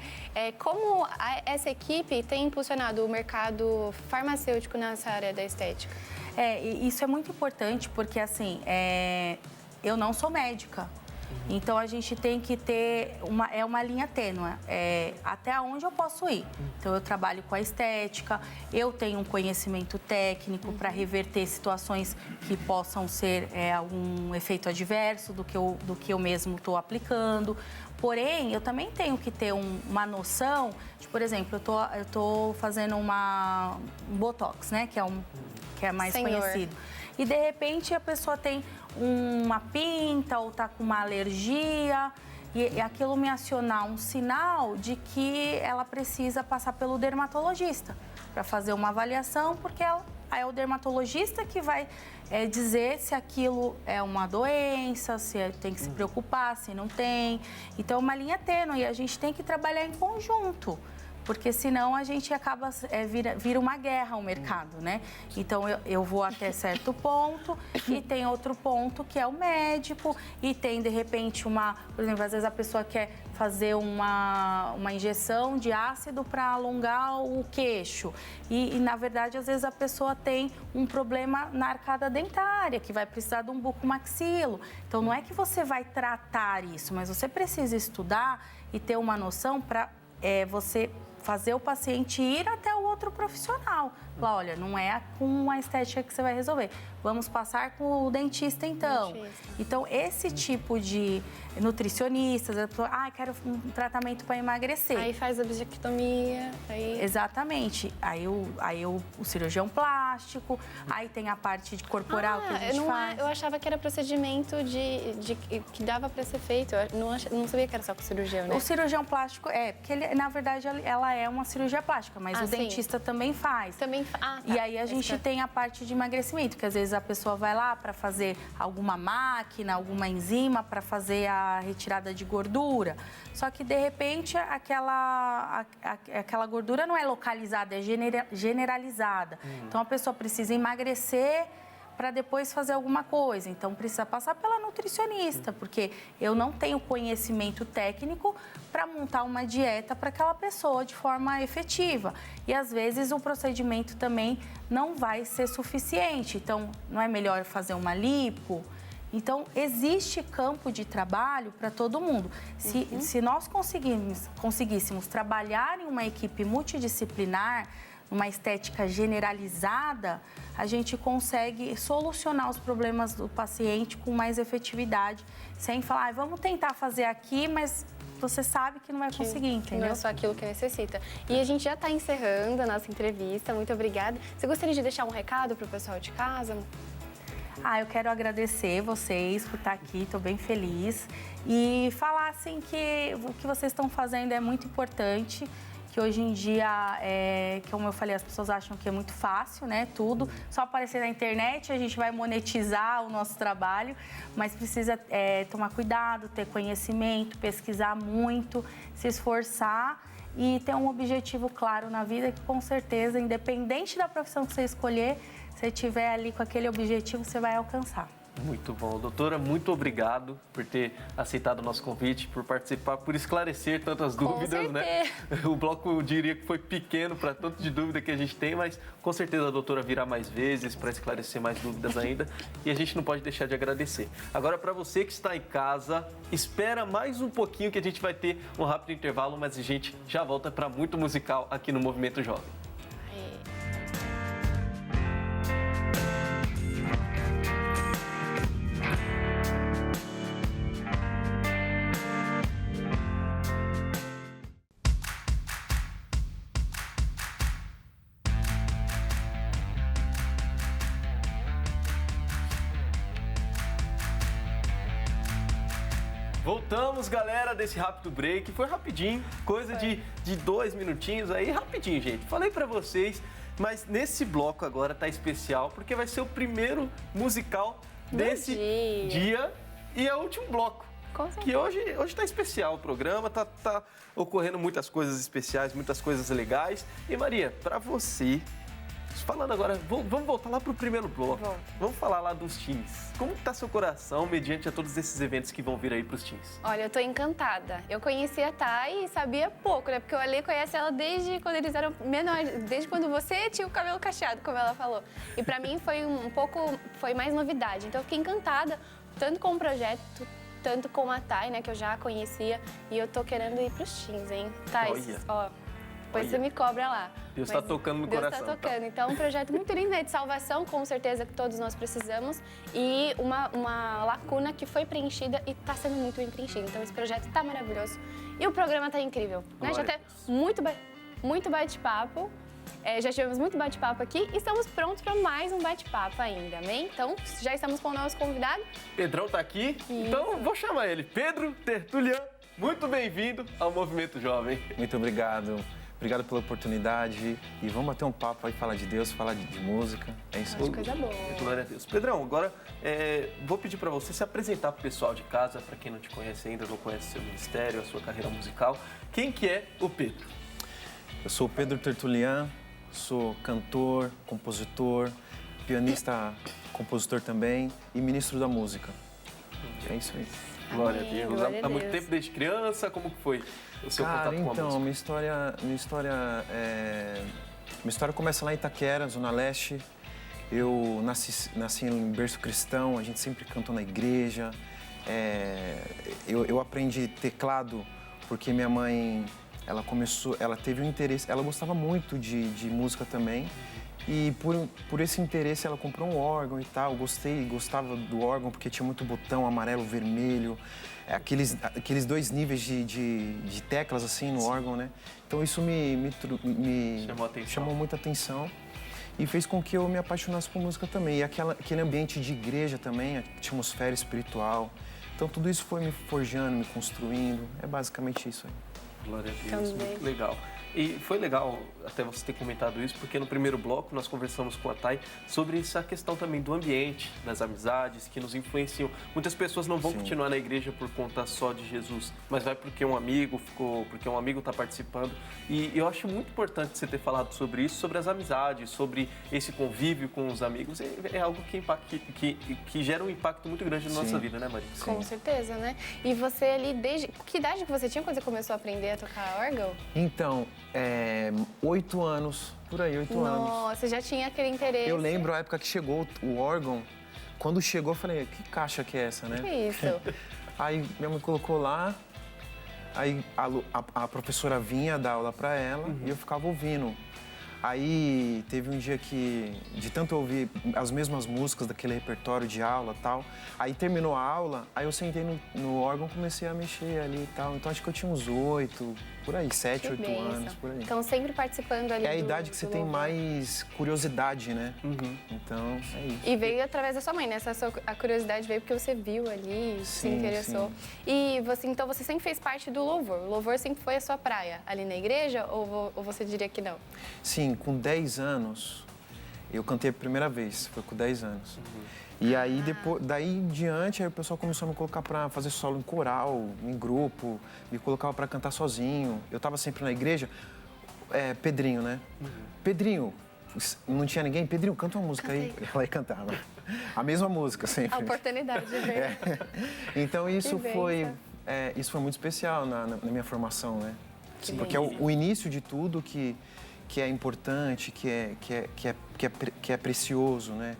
Como essa equipe tem impulsionado o mercado farmacêutico nessa área da estética? Isso é muito importante porque, assim, eu não sou médica. Então, a gente tem que ter uma linha tênue, até onde eu posso ir. Então, eu trabalho com a estética, eu tenho um conhecimento técnico para reverter situações que possam ser algum efeito adverso do que eu mesmo estou aplicando. Porém, eu também tenho que ter uma noção de, por exemplo, eu tô fazendo um Botox, né, que é mais conhecido. E, de repente, a pessoa tem uma pinta ou está com uma alergia e aquilo me acionar um sinal de que ela precisa passar pelo dermatologista para fazer uma avaliação, porque é o dermatologista que vai dizer se aquilo é uma doença, se tem que se preocupar, se não tem. Então, é uma linha tênue e a gente tem que trabalhar em conjunto. Porque senão a gente acaba, vira uma guerra ao mercado, né? Então, eu vou até certo ponto e tem outro ponto que é o médico e tem, de repente, por exemplo, às vezes a pessoa quer fazer uma injeção de ácido para alongar o queixo. E, na verdade, às vezes a pessoa tem um problema na arcada dentária, que vai precisar de um bucomaxilo. Então, não é que você vai tratar isso, mas você precisa estudar e ter uma noção para você fazer o paciente ir até o outro profissional. Falar, olha, não é com a estética que você vai resolver. Vamos passar com o dentista, então. Então, esse tipo de nutricionistas, quero um tratamento para emagrecer. Aí faz a bichectomia. Exatamente. Aí o cirurgião plástico, aí tem a parte de corporal que a gente faz. Eu achava que era procedimento que dava para ser feito. Eu não sabia que era só com o cirurgião, né? O cirurgião plástico porque na verdade, ela é uma cirurgia plástica, mas o dentista também faz. E aí a gente tem a parte de emagrecimento, que às vezes a pessoa vai lá para fazer alguma máquina, alguma enzima para fazer a retirada de gordura. Só que, de repente, aquela gordura não é localizada, é generalizada. Então, a pessoa precisa emagrecer para depois fazer alguma coisa. Então, precisa passar pela nutricionista, porque eu não tenho conhecimento técnico para montar uma dieta para aquela pessoa de forma efetiva. E, às vezes, o procedimento também não vai ser suficiente. Então, não é melhor fazer uma lipo? Então, existe campo de trabalho para todo mundo. Se nós conseguíssemos trabalhar em uma equipe multidisciplinar, uma estética generalizada, a gente consegue solucionar os problemas do paciente com mais efetividade, sem falar, vamos tentar fazer aqui, mas você sabe que não vai conseguir, entendeu? Não é só aquilo que necessita. E a gente já está encerrando a nossa entrevista, muito obrigada. Você gostaria de deixar um recado para o pessoal de casa? Eu quero agradecer vocês por estar aqui, estou bem feliz. E falar, assim, que o que vocês estão fazendo é muito importante, que hoje em dia, como eu falei, as pessoas acham que é muito fácil, né, tudo. Só aparecer na internet, a gente vai monetizar o nosso trabalho, mas precisa tomar cuidado, ter conhecimento, pesquisar muito, se esforçar e ter um objetivo claro na vida que, com certeza, independente da profissão que você escolher, se você estiver ali com aquele objetivo, você vai alcançar. Muito bom. Doutora, muito obrigado por ter aceitado o nosso convite, por participar, por esclarecer tantas dúvidas, né? O bloco, eu diria que foi pequeno para tanto de dúvida que a gente tem, mas com certeza a doutora virá mais vezes para esclarecer mais dúvidas ainda e a gente não pode deixar de agradecer. Agora, para você que está em casa, espera mais um pouquinho que a gente vai ter um rápido intervalo, mas a gente já volta para muito musical aqui no Movimento Jovem. Voltamos, galera, desse rápido break. Foi rapidinho, coisa de 2 minutinhos aí, rapidinho, gente. Falei pra vocês, mas nesse bloco agora tá especial, porque vai ser o primeiro musical desse dia e é o último bloco. Que hoje tá especial o programa, tá ocorrendo muitas coisas especiais, muitas coisas legais. E Maria, pra você, falando agora, vamos voltar lá pro primeiro bloco. Vamos falar lá dos teens. Como tá seu coração mediante a todos esses eventos que vão vir aí pros teens? Olha, eu tô encantada. Eu conheci a Thay e sabia pouco, né? Porque o Ale conhece ela desde quando eles eram menores, desde quando você tinha o cabelo cacheado, como ela falou. E pra mim foi mais novidade. Então eu fiquei encantada, tanto com o projeto, tanto com a Thay, né, que eu já conhecia. E eu tô querendo ir pros teens, hein? Thay, ó... Depois você me cobra lá. Deus está tocando no coração. Deus está tocando. Então, um projeto muito lindo, né? De salvação, com certeza, que todos nós precisamos. E uma lacuna que foi preenchida e está sendo muito bem preenchida. Então, esse projeto está maravilhoso. E o programa está incrível. Né? Já tem muito bate-papo. Já tivemos muito bate-papo aqui e estamos prontos para mais um bate-papo ainda, amém? Então, já estamos com o nosso convidado. Pedrão está aqui, então vou chamar ele. Pedro Tertulian, muito bem-vindo ao Movimento Jovem. Muito obrigado. Obrigado pela oportunidade e vamos bater um papo aí, falar de Deus, falar de música. É isso aí. Coisa boa. Glória a Deus. Pedrão, agora vou pedir para você se apresentar para o pessoal de casa, para quem não te conhece ainda, não conhece seu ministério, a sua carreira musical. Quem que é o Pedro? Eu sou o Pedro Tertulian, sou cantor, compositor, pianista, compositor também e ministro da música. É isso aí. Glória a Deus. Há muito tempo, desde criança, como que foi o seu contato com a música? Minha história começa lá em Itaquera, Zona Leste. Eu nasci em berço cristão, a gente sempre cantou na igreja. Eu aprendi teclado porque minha mãe, ela teve um interesse, ela gostava muito de música também. E por esse interesse ela comprou um órgão e tal. Gostava do órgão porque tinha muito botão amarelo, vermelho, aqueles dois níveis de teclas assim no órgão, né? Então isso me chamou muita atenção e fez com que eu me apaixonasse por música também. E aquele ambiente de igreja também, a atmosfera espiritual. Então tudo isso foi me forjando, me construindo. É basicamente isso aí. Glória a Deus, muito legal. E foi legal até você ter comentado isso, porque no primeiro bloco nós conversamos com a Thay sobre essa questão também do ambiente, das amizades que nos influenciam. Muitas pessoas não vão continuar na igreja por conta só de Jesus, mas vai porque um amigo está participando. E eu acho muito importante você ter falado sobre isso, sobre as amizades, sobre esse convívio com os amigos. É algo que gera um impacto muito grande na nossa vida, né, Maria? Com certeza, né? E você ali, desde que idade que você tinha quando você começou a aprender a tocar órgão? Então, 8 anos, por aí, 8 anos. Nossa, já tinha aquele interesse. Eu lembro a época que chegou o órgão. Quando chegou, eu falei, que caixa que é essa, né? Que isso? Aí minha mãe colocou lá, aí a professora vinha dar aula pra ela e eu ficava ouvindo. Aí teve um dia que, de tanto ouvir as mesmas músicas daquele repertório de aula e tal, aí terminou a aula, aí eu sentei no órgão e comecei a mexer ali e tal. Então acho que eu tinha uns 8, por aí, 7, 8 anos, por aí. Então sempre participando ali. É a idade que você tem mais curiosidade, né? Então, é isso. E veio através da sua mãe, né? A curiosidade veio porque você viu ali, se interessou. E então você sempre fez parte do louvor? O louvor sempre foi a sua praia ali na igreja ou você diria que não? Sim, com 10 anos eu cantei a primeira vez, foi com 10 anos. E aí, daí em diante, aí o pessoal começou a me colocar para fazer solo em coral, em grupo, me colocava para cantar sozinho. Eu estava sempre na igreja, Pedrinho, né? Pedrinho, não tinha ninguém? Pedrinho, canta uma música aí. Ela aí cantava. A mesma música sempre. A oportunidade de ver. Então isso foi muito especial na minha formação, né? Porque é o início de tudo que é importante, que é precioso, né?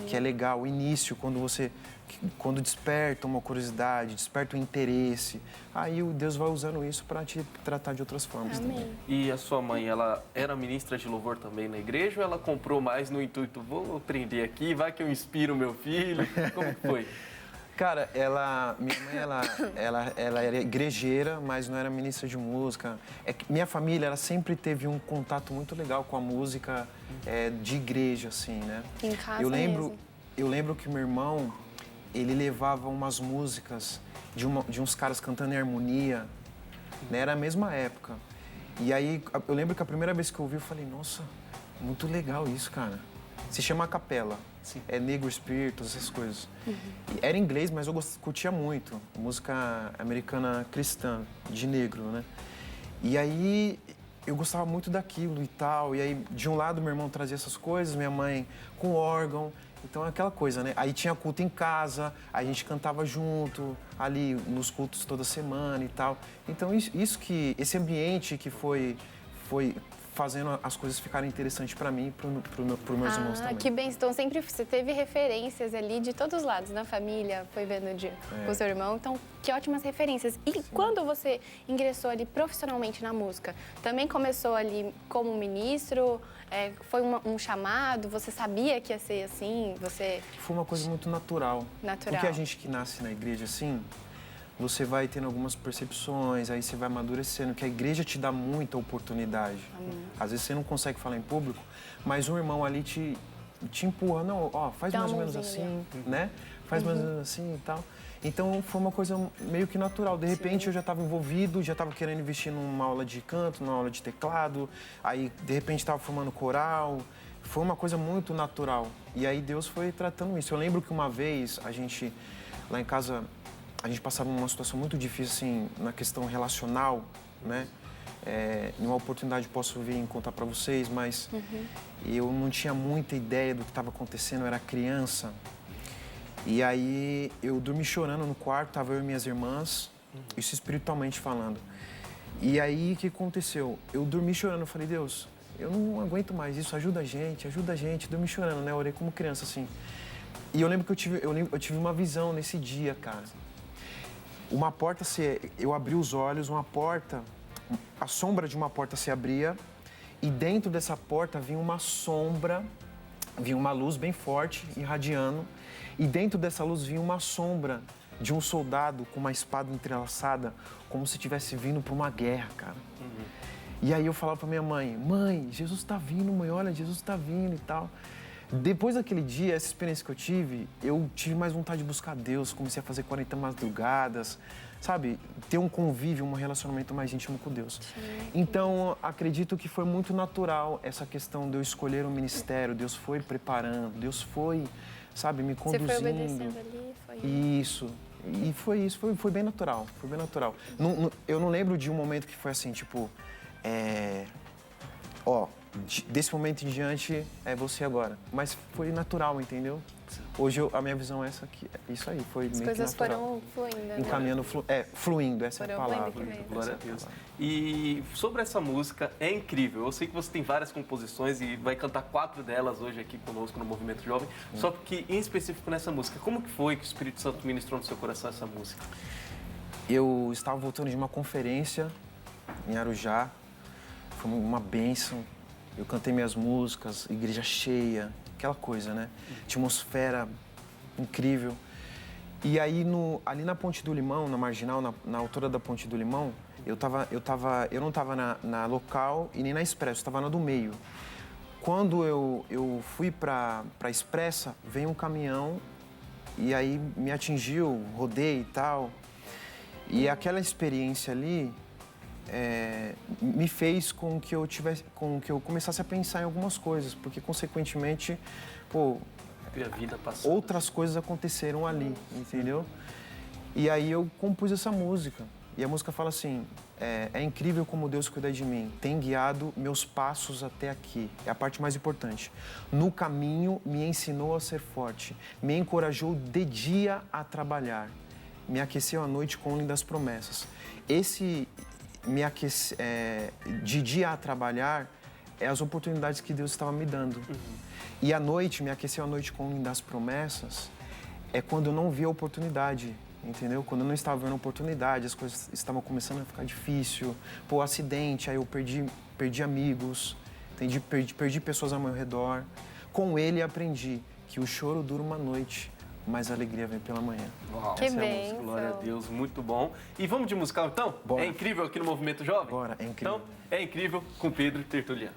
Que é legal, o início, quando desperta uma curiosidade, desperta um interesse, aí o Deus vai usando isso para te tratar de outras formas também. E a sua mãe, ela era ministra de louvor também na igreja ou ela comprou mais no intuito, vou aprender aqui, vai que eu inspiro o meu filho? Como que foi? Cara, minha mãe, ela era igrejeira, mas não era ministra de música. Minha família, ela sempre teve um contato muito legal com a música de igreja, assim, né? Em casa eu lembro que o meu irmão, ele levava umas músicas de uns caras cantando em harmonia, né? Era a mesma época. E aí, eu lembro que a primeira vez que eu ouvi, eu falei, nossa, muito legal isso, cara. Se chama a capela. É Negro Espírito, essas coisas. Era em inglês, mas eu curtia muito. Música americana cristã, de negro, né? E aí eu gostava muito daquilo e tal. E aí, de um lado, meu irmão trazia essas coisas, minha mãe com órgão. Então, é aquela coisa, né? Aí tinha culto em casa, a gente cantava junto, ali nos cultos toda semana e tal. Então, esse ambiente que foi fazendo as coisas ficarem interessantes para mim e para meus irmãos também. Que bem. Então, sempre você teve referências ali de todos os lados, na família, foi vendo com o seu irmão. Então, que ótimas referências. E quando você ingressou ali profissionalmente na música, também começou ali como ministro? Foi um chamado? Você sabia que ia ser assim? Foi uma coisa muito natural. Porque a gente que nasce na igreja assim, você vai tendo algumas percepções, aí você vai amadurecendo, que a igreja te dá muita oportunidade. Às vezes você não consegue falar em público, mas um irmão ali te empurra, não, ó, faz mais ou menos assim, né? Faz mais ou menos assim e tal. Então foi uma coisa meio que natural. De repente eu já estava envolvido, já estava querendo investir numa aula de canto, numa aula de teclado, aí de repente estava formando coral. Foi uma coisa muito natural. E aí Deus foi tratando isso. Eu lembro que uma vez lá em casa, a gente passava uma situação muito difícil, assim, na questão relacional, né? Em uma oportunidade posso vir contar para vocês, mas eu não tinha muita ideia do que estava acontecendo, eu era criança. E aí eu dormi chorando no quarto, tava eu e minhas irmãs, isso espiritualmente falando. E aí o que aconteceu? Eu dormi chorando, eu falei, Deus, eu não aguento mais isso, ajuda a gente, dormi chorando, né? Eu orei como criança, assim. E eu lembro que eu tive uma visão nesse dia, cara. Uma porta eu abri os olhos, a sombra de uma porta se abria e dentro dessa porta vinha uma sombra, vinha uma luz bem forte, irradiando, e dentro dessa luz vinha uma sombra de um soldado com uma espada entrelaçada, como se estivesse vindo para uma guerra, cara. E aí eu falava para minha mãe, Jesus está vindo, mãe, olha, Jesus está vindo e tal. Depois daquele dia, essa experiência que eu tive mais vontade de buscar Deus, comecei a fazer 40 madrugadas, sabe? Ter um convívio, um relacionamento mais íntimo com Deus. Então, acredito que foi muito natural essa questão de eu escolher um ministério, Deus foi preparando, Deus foi, sabe, me conduzindo. Você foi obedecendo ali, foi... Isso. E foi isso, foi bem natural, foi bem natural. Eu não lembro de um momento que foi assim, tipo, desse momento em diante é você agora. Mas foi natural, entendeu? Hoje a minha visão é essa aqui. Isso aí, foi meio que natural. As coisas foram fluindo, né? Encaminhando, fluindo, essa é a palavra. Glória a Deus. E sobre essa música, é incrível. Eu sei que você tem várias composições e vai cantar 4 delas hoje aqui conosco no Movimento Jovem. Só que, em específico nessa música, como que foi que o Espírito Santo ministrou no seu coração essa música? Eu estava voltando de uma conferência em Arujá. Foi uma bênção. Eu cantei minhas músicas, igreja cheia, aquela coisa, né? Atmosfera incrível. E aí, ali na Ponte do Limão, na Marginal, na altura da Ponte do Limão, eu não estava na Local e nem na Expresso, eu estava na do meio. Quando eu fui para a Expressa, veio um caminhão e aí me atingiu, rodei e tal. E aquela experiência ali... me fez com que eu começasse a pensar em algumas coisas, porque consequentemente, a vida passou. Outras coisas aconteceram ali, entendeu? E aí eu compus essa música. E a música fala assim: é incrível como Deus cuida de mim, tem guiado meus passos até aqui. É a parte mais importante. No caminho me ensinou a ser forte, me encorajou de dia a trabalhar, me aqueceu à noite com lindas promessas. De dia a trabalhar é as oportunidades que Deus estava me dando. E à noite, me aqueceu à noite com lindas promessas, é quando eu não via a oportunidade, entendeu? Quando eu não estava vendo a oportunidade, as coisas estavam começando a ficar difícil. Acidente, aí eu perdi amigos, perdi pessoas ao meu redor. Com ele aprendi que o choro dura uma noite, mas a alegria vem pela manhã. Uau, que bênção. Glória a Deus, muito bom. E vamos de musical então? Bora. É incrível aqui no Movimento Jovem? Bora, é incrível. Então, é incrível com Pedro Tertuliano.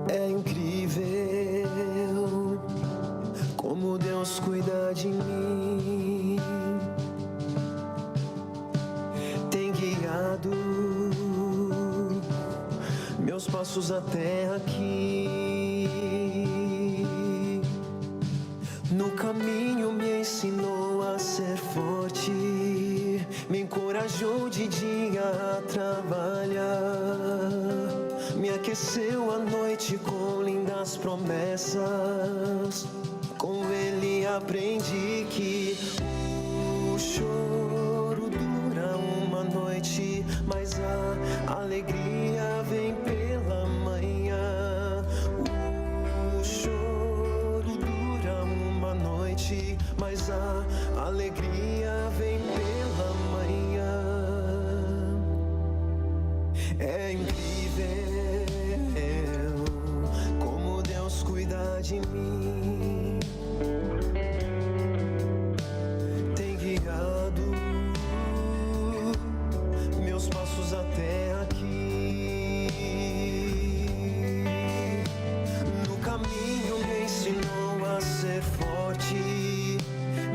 É incrível como Deus cuida de mim. passos até aqui. No caminho me ensinou a ser forte, me encorajou de dia a trabalhar, me aqueceu à noite com lindas promessas. Com ele aprendi que o choro dura uma noite, mas a alegria vem pela manhã. O choro dura uma noite, mas a alegria vem pela manhã. É incrível como Deus cuida de mim. Tem guiado meus passos até aqui. No caminho me ensinou a ser forte,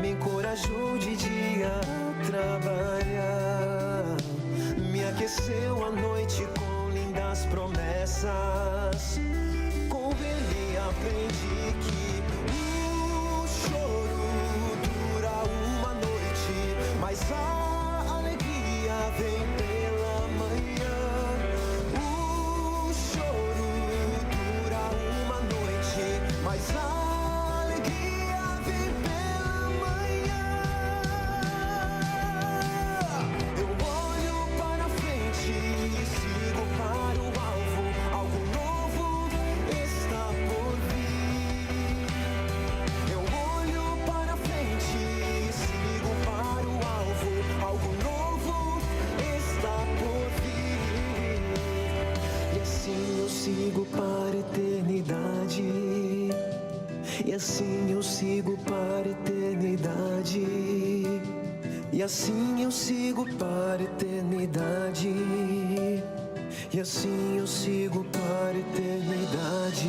me encorajou de dia a trabalhar, me aqueceu à noite com lindas promessas. Com ele aprendi que o choro dura uma noite, mas a alegria vem pela manhã. O choro dura uma noite, mas a alegria vem pela manhã. Eu olho para frente e sigo para o alvo. Algo novo está por vir. Eu olho para frente e sigo para o alvo. Algo novo está por vir. E assim eu sigo para a eternidade. E assim eu sigo para a eternidade. E assim eu sigo para a eternidade. E assim eu sigo para a eternidade.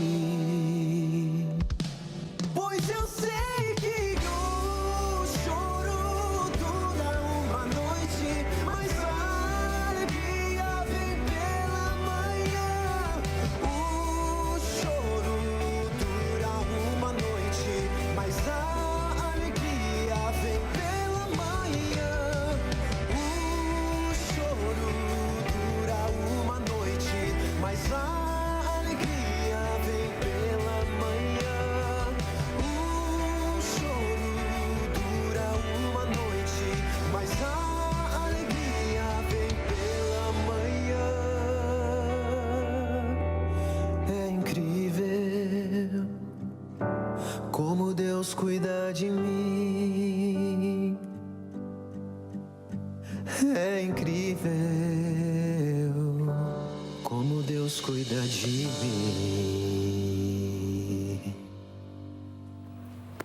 Pois eu sei que o choro dura uma noite, mas a alegria vem pela manhã. O choro dura uma noite, mas a alegria vem pela manhã. O choro dura uma noite, mas a alegria vem pela manhã. O choro dura uma noite, mas a alegria vem pela manhã. É incrível como Deus cuida de mim. É incrível como Deus cuida de mim.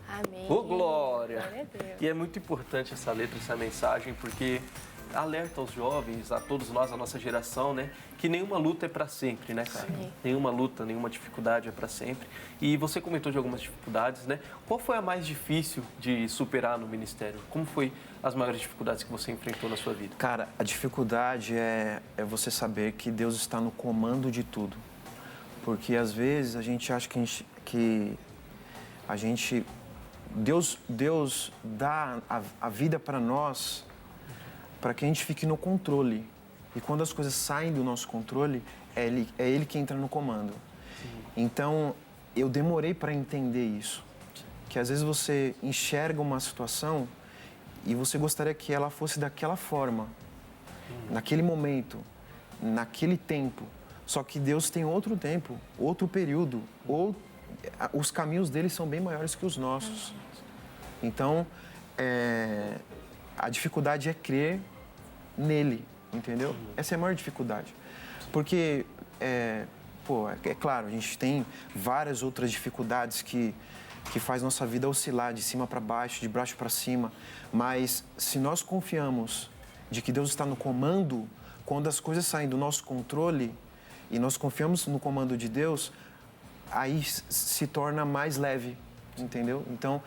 Amém. Ô, glória! Glória a Deus. E é muito importante essa letra, essa mensagem, porque alerta aos jovens, a todos nós, a nossa geração, né? Que nenhuma luta é para sempre, né, cara? Sim. Nenhuma luta, nenhuma dificuldade é para sempre. E você comentou de algumas dificuldades, né? Qual foi a mais difícil de superar no ministério? Como foi as maiores dificuldades que você enfrentou na sua vida? Cara, a dificuldade é você saber que Deus está no comando de tudo. Porque às vezes a gente acha que Deus dá a vida para nós para que a gente fique no controle. E quando as coisas saem do nosso controle, é Ele que entra no comando. Então, eu demorei para entender isso. Que às vezes você enxerga uma situação e você gostaria que ela fosse daquela forma, naquele momento, naquele tempo. Só que Deus tem outro tempo, outro período, ou os caminhos dele são bem maiores que os nossos. Então, a dificuldade é crer nele, entendeu? Essa é a maior dificuldade. Porque, é claro, a gente tem várias outras dificuldades que faz nossa vida oscilar de cima para baixo, de baixo para cima. Mas se nós confiamos de que Deus está no comando, quando as coisas saem do nosso controle e nós confiamos no comando de Deus, aí se torna mais leve, entendeu? Então,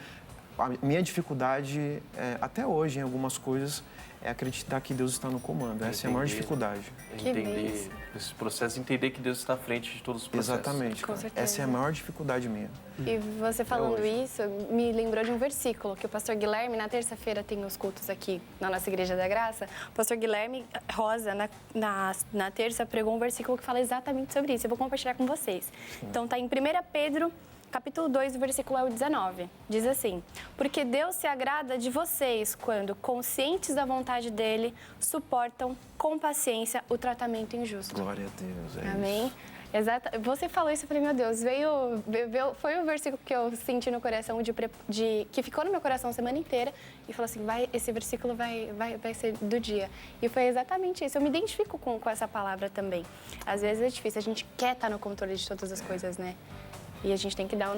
A minha dificuldade, até hoje, em algumas coisas, é acreditar que Deus está no comando. Essa é a maior dificuldade. Entender esse processo, entender que Deus está à frente de todos os processos. Exatamente. Com certeza. Essa é a maior dificuldade minha. E você falando isso, me lembrou de um versículo que o pastor Guilherme, na terça-feira tem os cultos aqui na nossa Igreja da Graça. O pastor Guilherme Rosa, na terça, pregou um versículo que fala exatamente sobre isso. Eu vou compartilhar com vocês. Sim. Então, está em 1 Pedro, capítulo 2, o versículo é o 19. Diz assim: porque Deus se agrada de vocês quando, conscientes da vontade dele, suportam com paciência o tratamento injusto. Glória a Deus. Amém? Isso. Exato. Você falou isso, eu falei, meu Deus, foi o versículo que eu senti no coração, que ficou no meu coração a semana inteira, e falou assim, esse versículo vai ser do dia. E foi exatamente isso. Eu me identifico com essa palavra também. Às vezes é difícil, a gente quer estar no controle de todas as coisas, né? E a gente tem que dar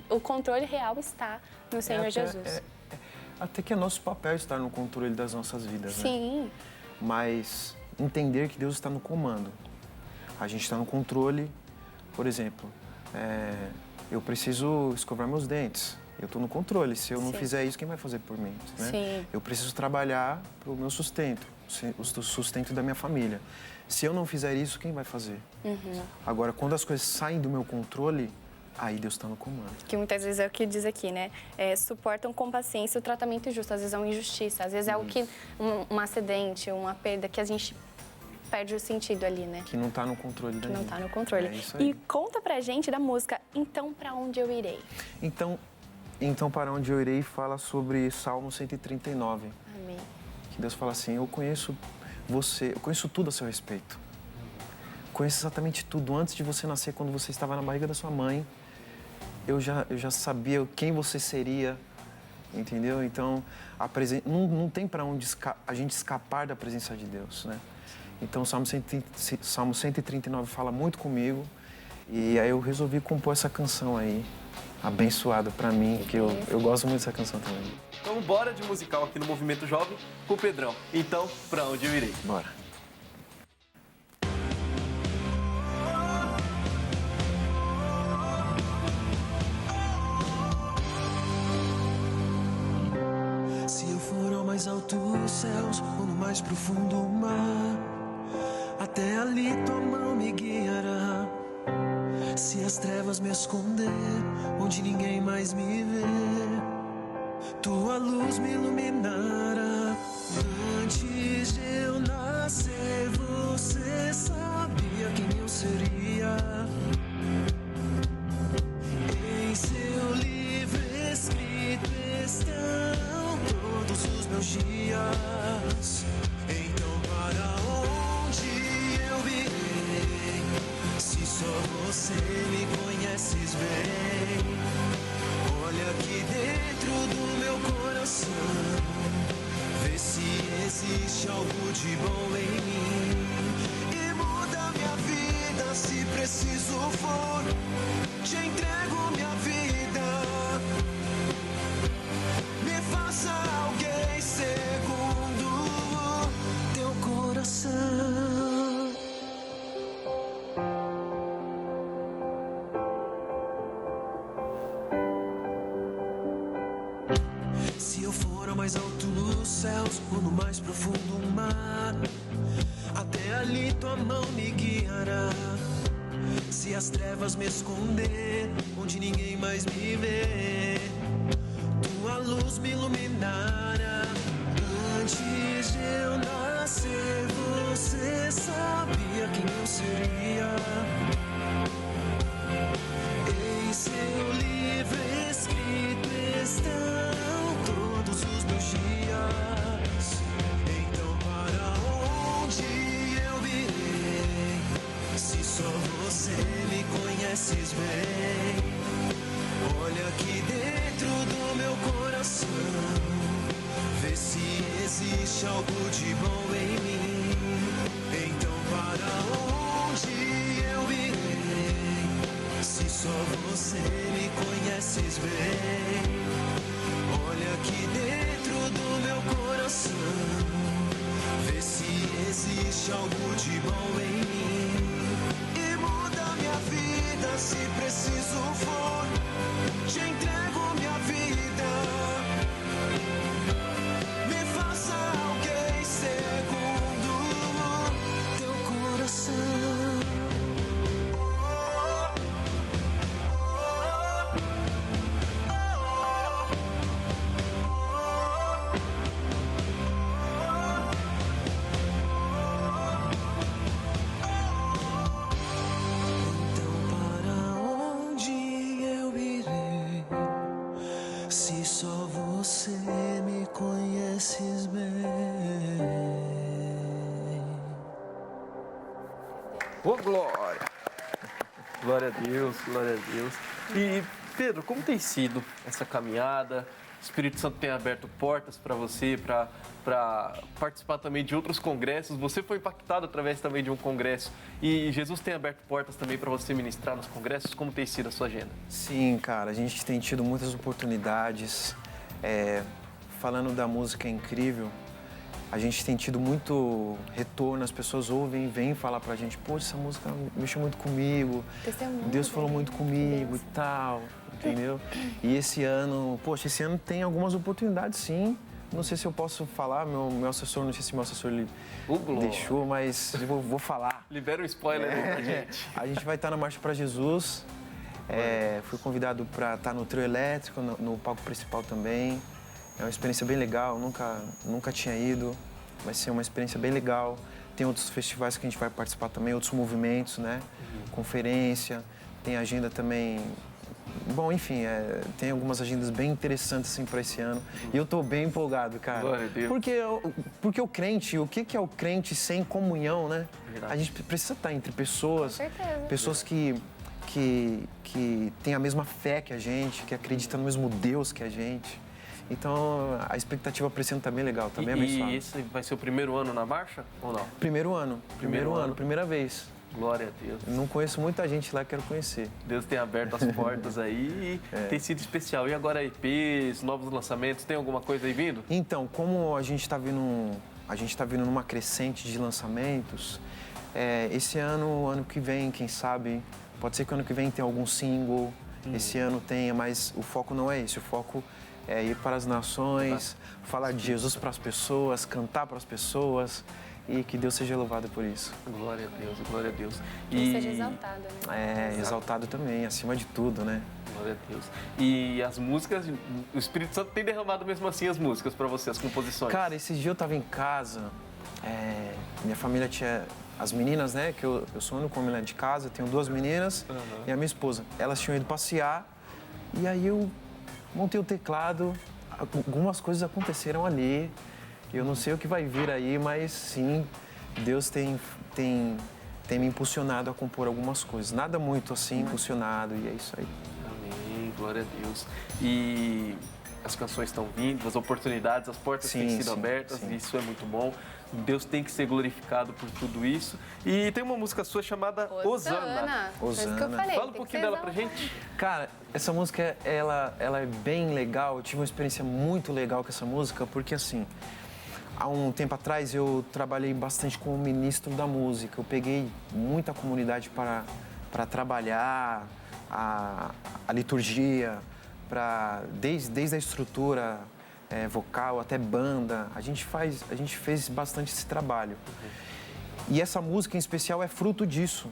o controle real está no Senhor Jesus. Até que é nosso papel estar no controle das nossas vidas, né? Sim. Mas entender que Deus está no comando. A gente está no controle, por exemplo, eu preciso escovar meus dentes, eu estou no controle. Se eu não fizer isso, quem vai fazer por mim? Né? Sim. Eu preciso trabalhar para o meu sustento, o sustento da minha família. Se eu não fizer isso, quem vai fazer? Uhum. Agora, quando as coisas saem do meu controle, aí Deus está no comando. Que muitas vezes é o que diz aqui, né? Suportam com paciência o tratamento injusto. Às vezes é uma injustiça, às vezes é algo que um acidente, uma perda que a gente perde o sentido ali, né? Que não está no controle da gente. Que não está no controle. É isso aí. E conta pra gente da música Então Pra Onde Eu Irei. Então Para Onde Eu Irei fala sobre Salmo 139. Amém. Que Deus fala assim, eu conheço você, eu conheço tudo a seu respeito. Conheço exatamente tudo. Antes de você nascer, quando você estava na barriga da sua mãe, eu já sabia quem você seria, entendeu? Então, não tem para onde a gente escapar da presença de Deus, né? Então, o Salmo 139 fala muito comigo e aí eu resolvi compor essa canção aí, abençoada para mim, que eu gosto muito dessa canção também. Então, bora de musical aqui no Movimento Jovem com o Pedrão. Então, pra onde eu irei? Bora. Se eu for ao mais alto dos céus ou no mais profundo mar, até ali tua mão me guiará. Se as trevas me esconder, onde ninguém mais me vê, tua luz me iluminará. Antes de eu nascer, você sabia quem eu seria. Em seu livro escrito estão todos os meus dias. Então para onde eu irei, se só você me conheces bem? Olha aqui dentro do meu coração, vê se existe algo de bom em mim. E muda minha vida se preciso for, te entrego minha vida. Me faça alguém segundo teu coração. Se eu for ao mais alto dos céus ou no mais profundo mar, até ali tua mão me guiará. Se as trevas me esconder, onde ninguém mais me vê, tua luz me iluminará. Antes de eu nascer, você sabia quem eu seria. Em seu livro escrito estão todos os meus dias. Então para onde eu irei, se só você me conheces bem? Olha aqui dentro do meu coração, vê se existe algo de bom em mim. Então para onde eu irei, se só você me conheces bem? Olha aqui dentro do meu coração, vê se existe algo de bom em mim. E muda minha vida se preciso for, te entrego minha vida. conheces bem. Ô, glória! Glória a Deus, glória a Deus. E, Pedro, como tem sido essa caminhada? O Espírito Santo tem aberto portas para você, para participar também de outros congressos. Você foi impactado através também de um congresso. E Jesus tem aberto portas também para você ministrar nos congressos. Como tem sido a sua agenda? Sim, cara, a gente tem tido muitas oportunidades. Falando da música incrível, a gente tem tido muito retorno, as pessoas ouvem, vêm falar pra gente, pô, essa música mexeu muito comigo, Deus falou muito comigo e tal, entendeu? E esse ano tem algumas oportunidades, sim. Não sei se eu posso falar, meu assessor, não sei se meu assessor deixou, mas eu vou falar. Libera um spoiler aí pra gente. A gente vai estar na Marcha para Jesus, fui convidado para estar no trio elétrico, no palco principal também. É uma experiência bem legal, nunca tinha ido, vai ser uma experiência bem legal. Tem outros festivais que a gente vai participar também, outros movimentos, né? Conferência, tem agenda também. Bom, enfim, tem algumas agendas bem interessantes assim, para esse ano. E eu estou bem empolgado, cara. Glória a Deus. Porque o crente, o que é o crente sem comunhão, né? Verdade. A gente precisa estar entre pessoas, pessoas que têm a mesma fé que a gente, que acreditam no mesmo Deus que a gente. Então, a expectativa para esse ano tá bem legal, tá bem abençoado. E esse vai ser o primeiro ano na marcha ou não? Primeiro ano, primeira vez. Glória a Deus. Não conheço muita gente lá, quero conhecer. Deus tem aberto as portas aí e tem sido especial. E agora EPs, novos lançamentos, tem alguma coisa aí vindo? Então, como a gente está vindo numa crescente de lançamentos, esse ano que vem, quem sabe, pode ser que o ano que vem tenha algum single, esse ano tenha, mas o foco não é esse, o foco é ir para as nações, falar de Jesus para as pessoas, cantar para as pessoas e que Deus seja louvado por isso. Glória a Deus, glória a Deus. Que seja exaltado, né? Exaltado também, acima de tudo, né? Glória a Deus. E as músicas, o Espírito Santo tem derramado mesmo assim as músicas para você, as composições? Cara, esse dia eu tava em casa, minha família tinha... As meninas, né, que eu sou o único homem lá de casa, tenho 2 meninas e a minha esposa. Elas tinham ido passear e aí eu montei o teclado, algumas coisas aconteceram ali. Eu não sei o que vai vir aí, mas sim, Deus tem me impulsionado a compor algumas coisas. Nada muito assim impulsionado e é isso aí. Amém, glória a Deus. E as canções estão vindo, as oportunidades, as portas têm sido abertas, isso é muito bom. Deus tem que ser glorificado por tudo isso. E tem uma música sua chamada Osana. Fala um pouquinho dela pra gente. Cara, essa música, ela é bem legal. Eu tive uma experiência muito legal com essa música, porque assim, há um tempo atrás eu trabalhei bastante como ministro da música. Eu peguei muita comunidade para trabalhar a liturgia, desde a estrutura vocal até banda. A gente fez bastante esse trabalho. E essa música em especial é fruto disso.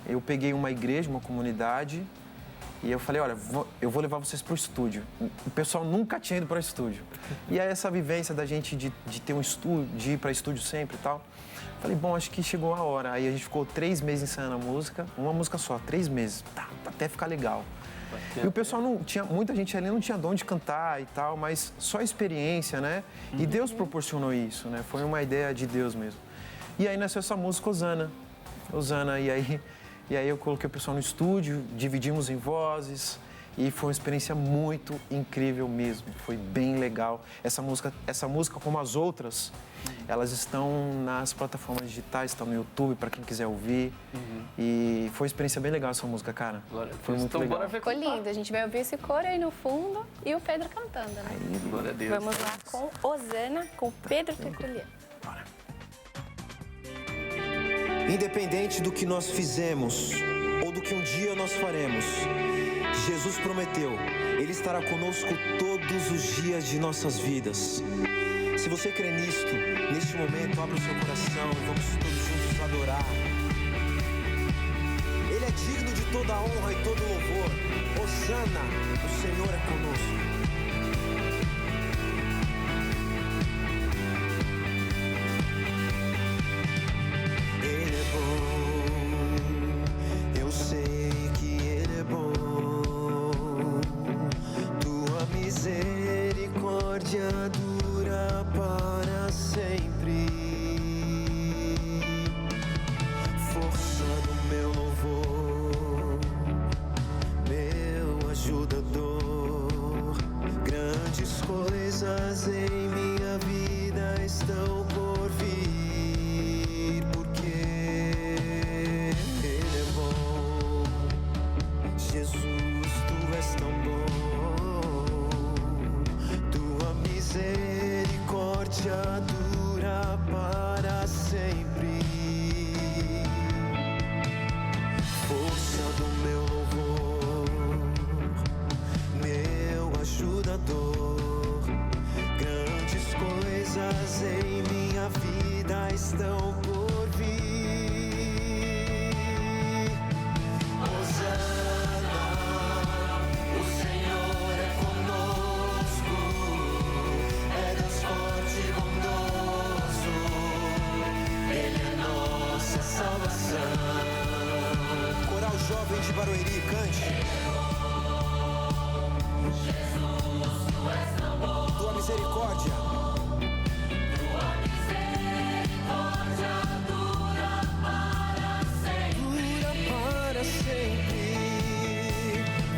Eu peguei uma igreja, uma comunidade, e eu falei, olha, eu vou levar vocês para o estúdio. O pessoal nunca tinha ido para o estúdio. E aí essa vivência da gente de ter um estúdio, de ir para estúdio sempre e tal. Falei, bom, acho que chegou a hora. Aí a gente ficou 3 meses ensaiando a música, uma música só, 3 meses, até ficar legal. E o pessoal muita gente ali não tinha dom de cantar e tal, mas só experiência, né? E Deus proporcionou isso, né? Foi uma ideia de Deus mesmo. E aí nasceu essa música Osana, e aí eu coloquei o pessoal no estúdio, dividimos em vozes e foi uma experiência muito incrível mesmo. Foi bem legal. Essa música, como as outras, elas estão nas plataformas digitais, estão no YouTube para quem quiser ouvir. E foi uma experiência bem legal essa música, cara. Foi muito legal. Ficou lindo. A gente vai ouvir esse coro aí no fundo e o Pedro cantando, né? Aí, glória a Deus. Vamos lá com Osana, com Pedro Tertuliano. Independente do que nós fizemos ou do que um dia nós faremos, Jesus prometeu, Ele estará conosco todos os dias de nossas vidas. Se você crê nisto, neste momento, abra o seu coração e vamos todos juntos adorar. Ele é digno de toda a honra e todo louvor. Hosana, o Senhor é conosco. Ele é bom, eu sei que Ele é bom. Tua misericórdia dura misericórdia dura para sempre. Força do meu louvor, meu ajudador. Grandes coisas em minha vida estão por vir. Hosana, o Senhor é conosco, é Deus forte e bondoso, Ele é nossa salvação. Coral Jovem de Barueri, cante. Jesus, tu és tão bom. Tua misericórdia. Tua misericórdia dura para sempre. Dura para sempre.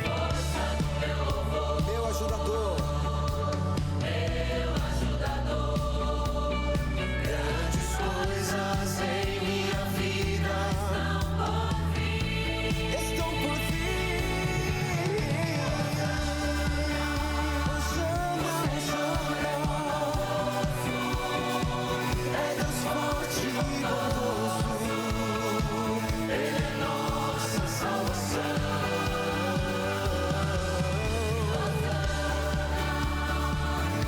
Força do meu louvor. Meu ajudador. Meu ajudador. Grandes coisas em minha vida estão por vir. É Deus forte e bondoso, Ele é nossa salvação.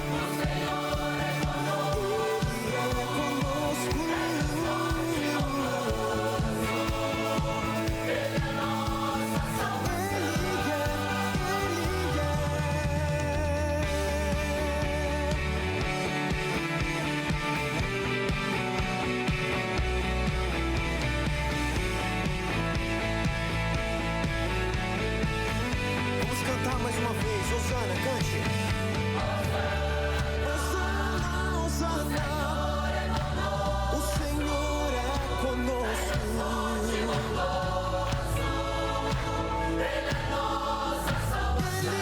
O Senhor é conosco, Ele é forte e bondoso, Ele é nossa salvação. Vamos cantar mais uma vez. Hosana, cante. Hosana, Hosana. O Senhor é conosco. Ele é nossa salvação.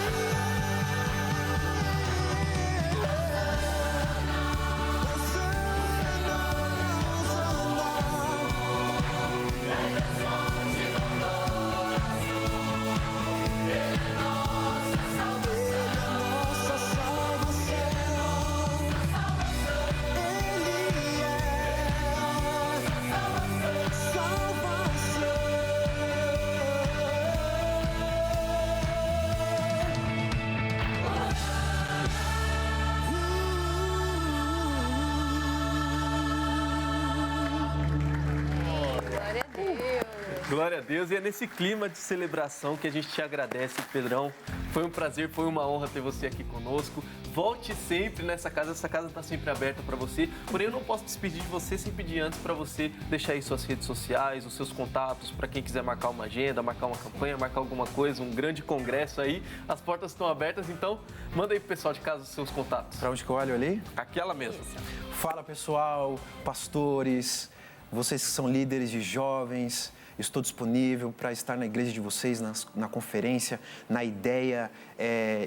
Glória a Deus. Glória a Deus, e é nesse clima de celebração que a gente te agradece, Pedrão. Foi um prazer, foi uma honra ter você aqui conosco. Volte sempre nessa casa, essa casa está sempre aberta para você. Porém, eu não posso despedir de você sem pedir antes para você deixar aí suas redes sociais, os seus contatos, para quem quiser marcar uma agenda, marcar uma campanha, marcar alguma coisa, um grande congresso aí. As portas estão abertas, então manda aí pro pessoal de casa os seus contatos. Para onde que eu olho ali? Aquela mesmo. Fala, pessoal, pastores, vocês que são líderes de jovens. Estou disponível para estar na igreja de vocês, na conferência, na ideia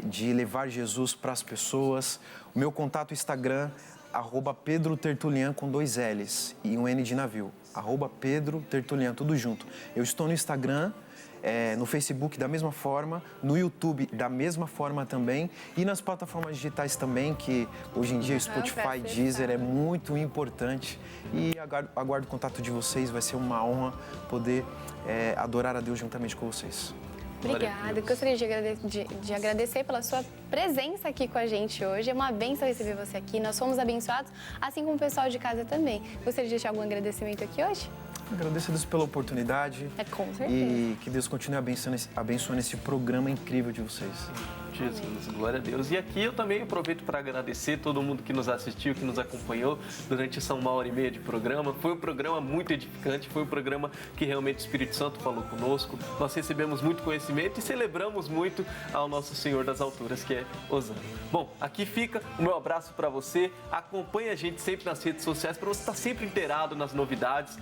de levar Jesus para as pessoas. O meu contato Instagram, @PedroTertulian com 2 L's e um N de navio. @PedroTertulian, tudo junto. Eu estou no Instagram, no Facebook da mesma forma, no YouTube da mesma forma também e nas plataformas digitais também, que hoje em dia o Spotify, Deezer é muito importante. E aguardo o contato de vocês, vai ser uma honra poder adorar a Deus juntamente com vocês. Obrigada. Eu gostaria de agradecer pela sua presença aqui com a gente hoje. É uma bênção receber você aqui. Nós fomos abençoados, assim como o pessoal de casa também. Gostaria de deixar algum agradecimento aqui hoje? Agradeço a Deus pela oportunidade. Com certeza. E que Deus continue abençoando esse programa incrível de vocês. Jesus, glória a Deus. E aqui eu também aproveito para agradecer todo mundo que nos assistiu, que nos acompanhou durante essa 1h30 de programa. Foi um programa muito edificante, foi um programa que realmente o Espírito Santo falou conosco. Nós recebemos muito conhecimento e celebramos muito ao nosso Senhor das alturas, que é Hosana. Bom, aqui fica o meu abraço para você. Acompanhe a gente sempre nas redes sociais para você estar sempre inteirado nas novidades.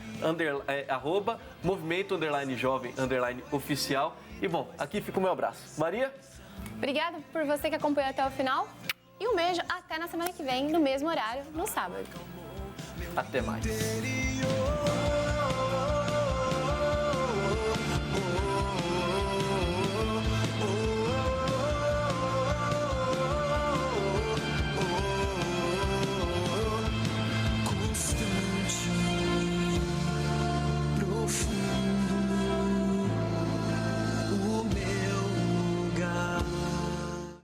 @movimento_jovem_oficial. E bom, aqui fica o meu abraço. Maria? Obrigada por você que acompanhou até o final. E um beijo até na semana que vem, no mesmo horário, no sábado. Até mais.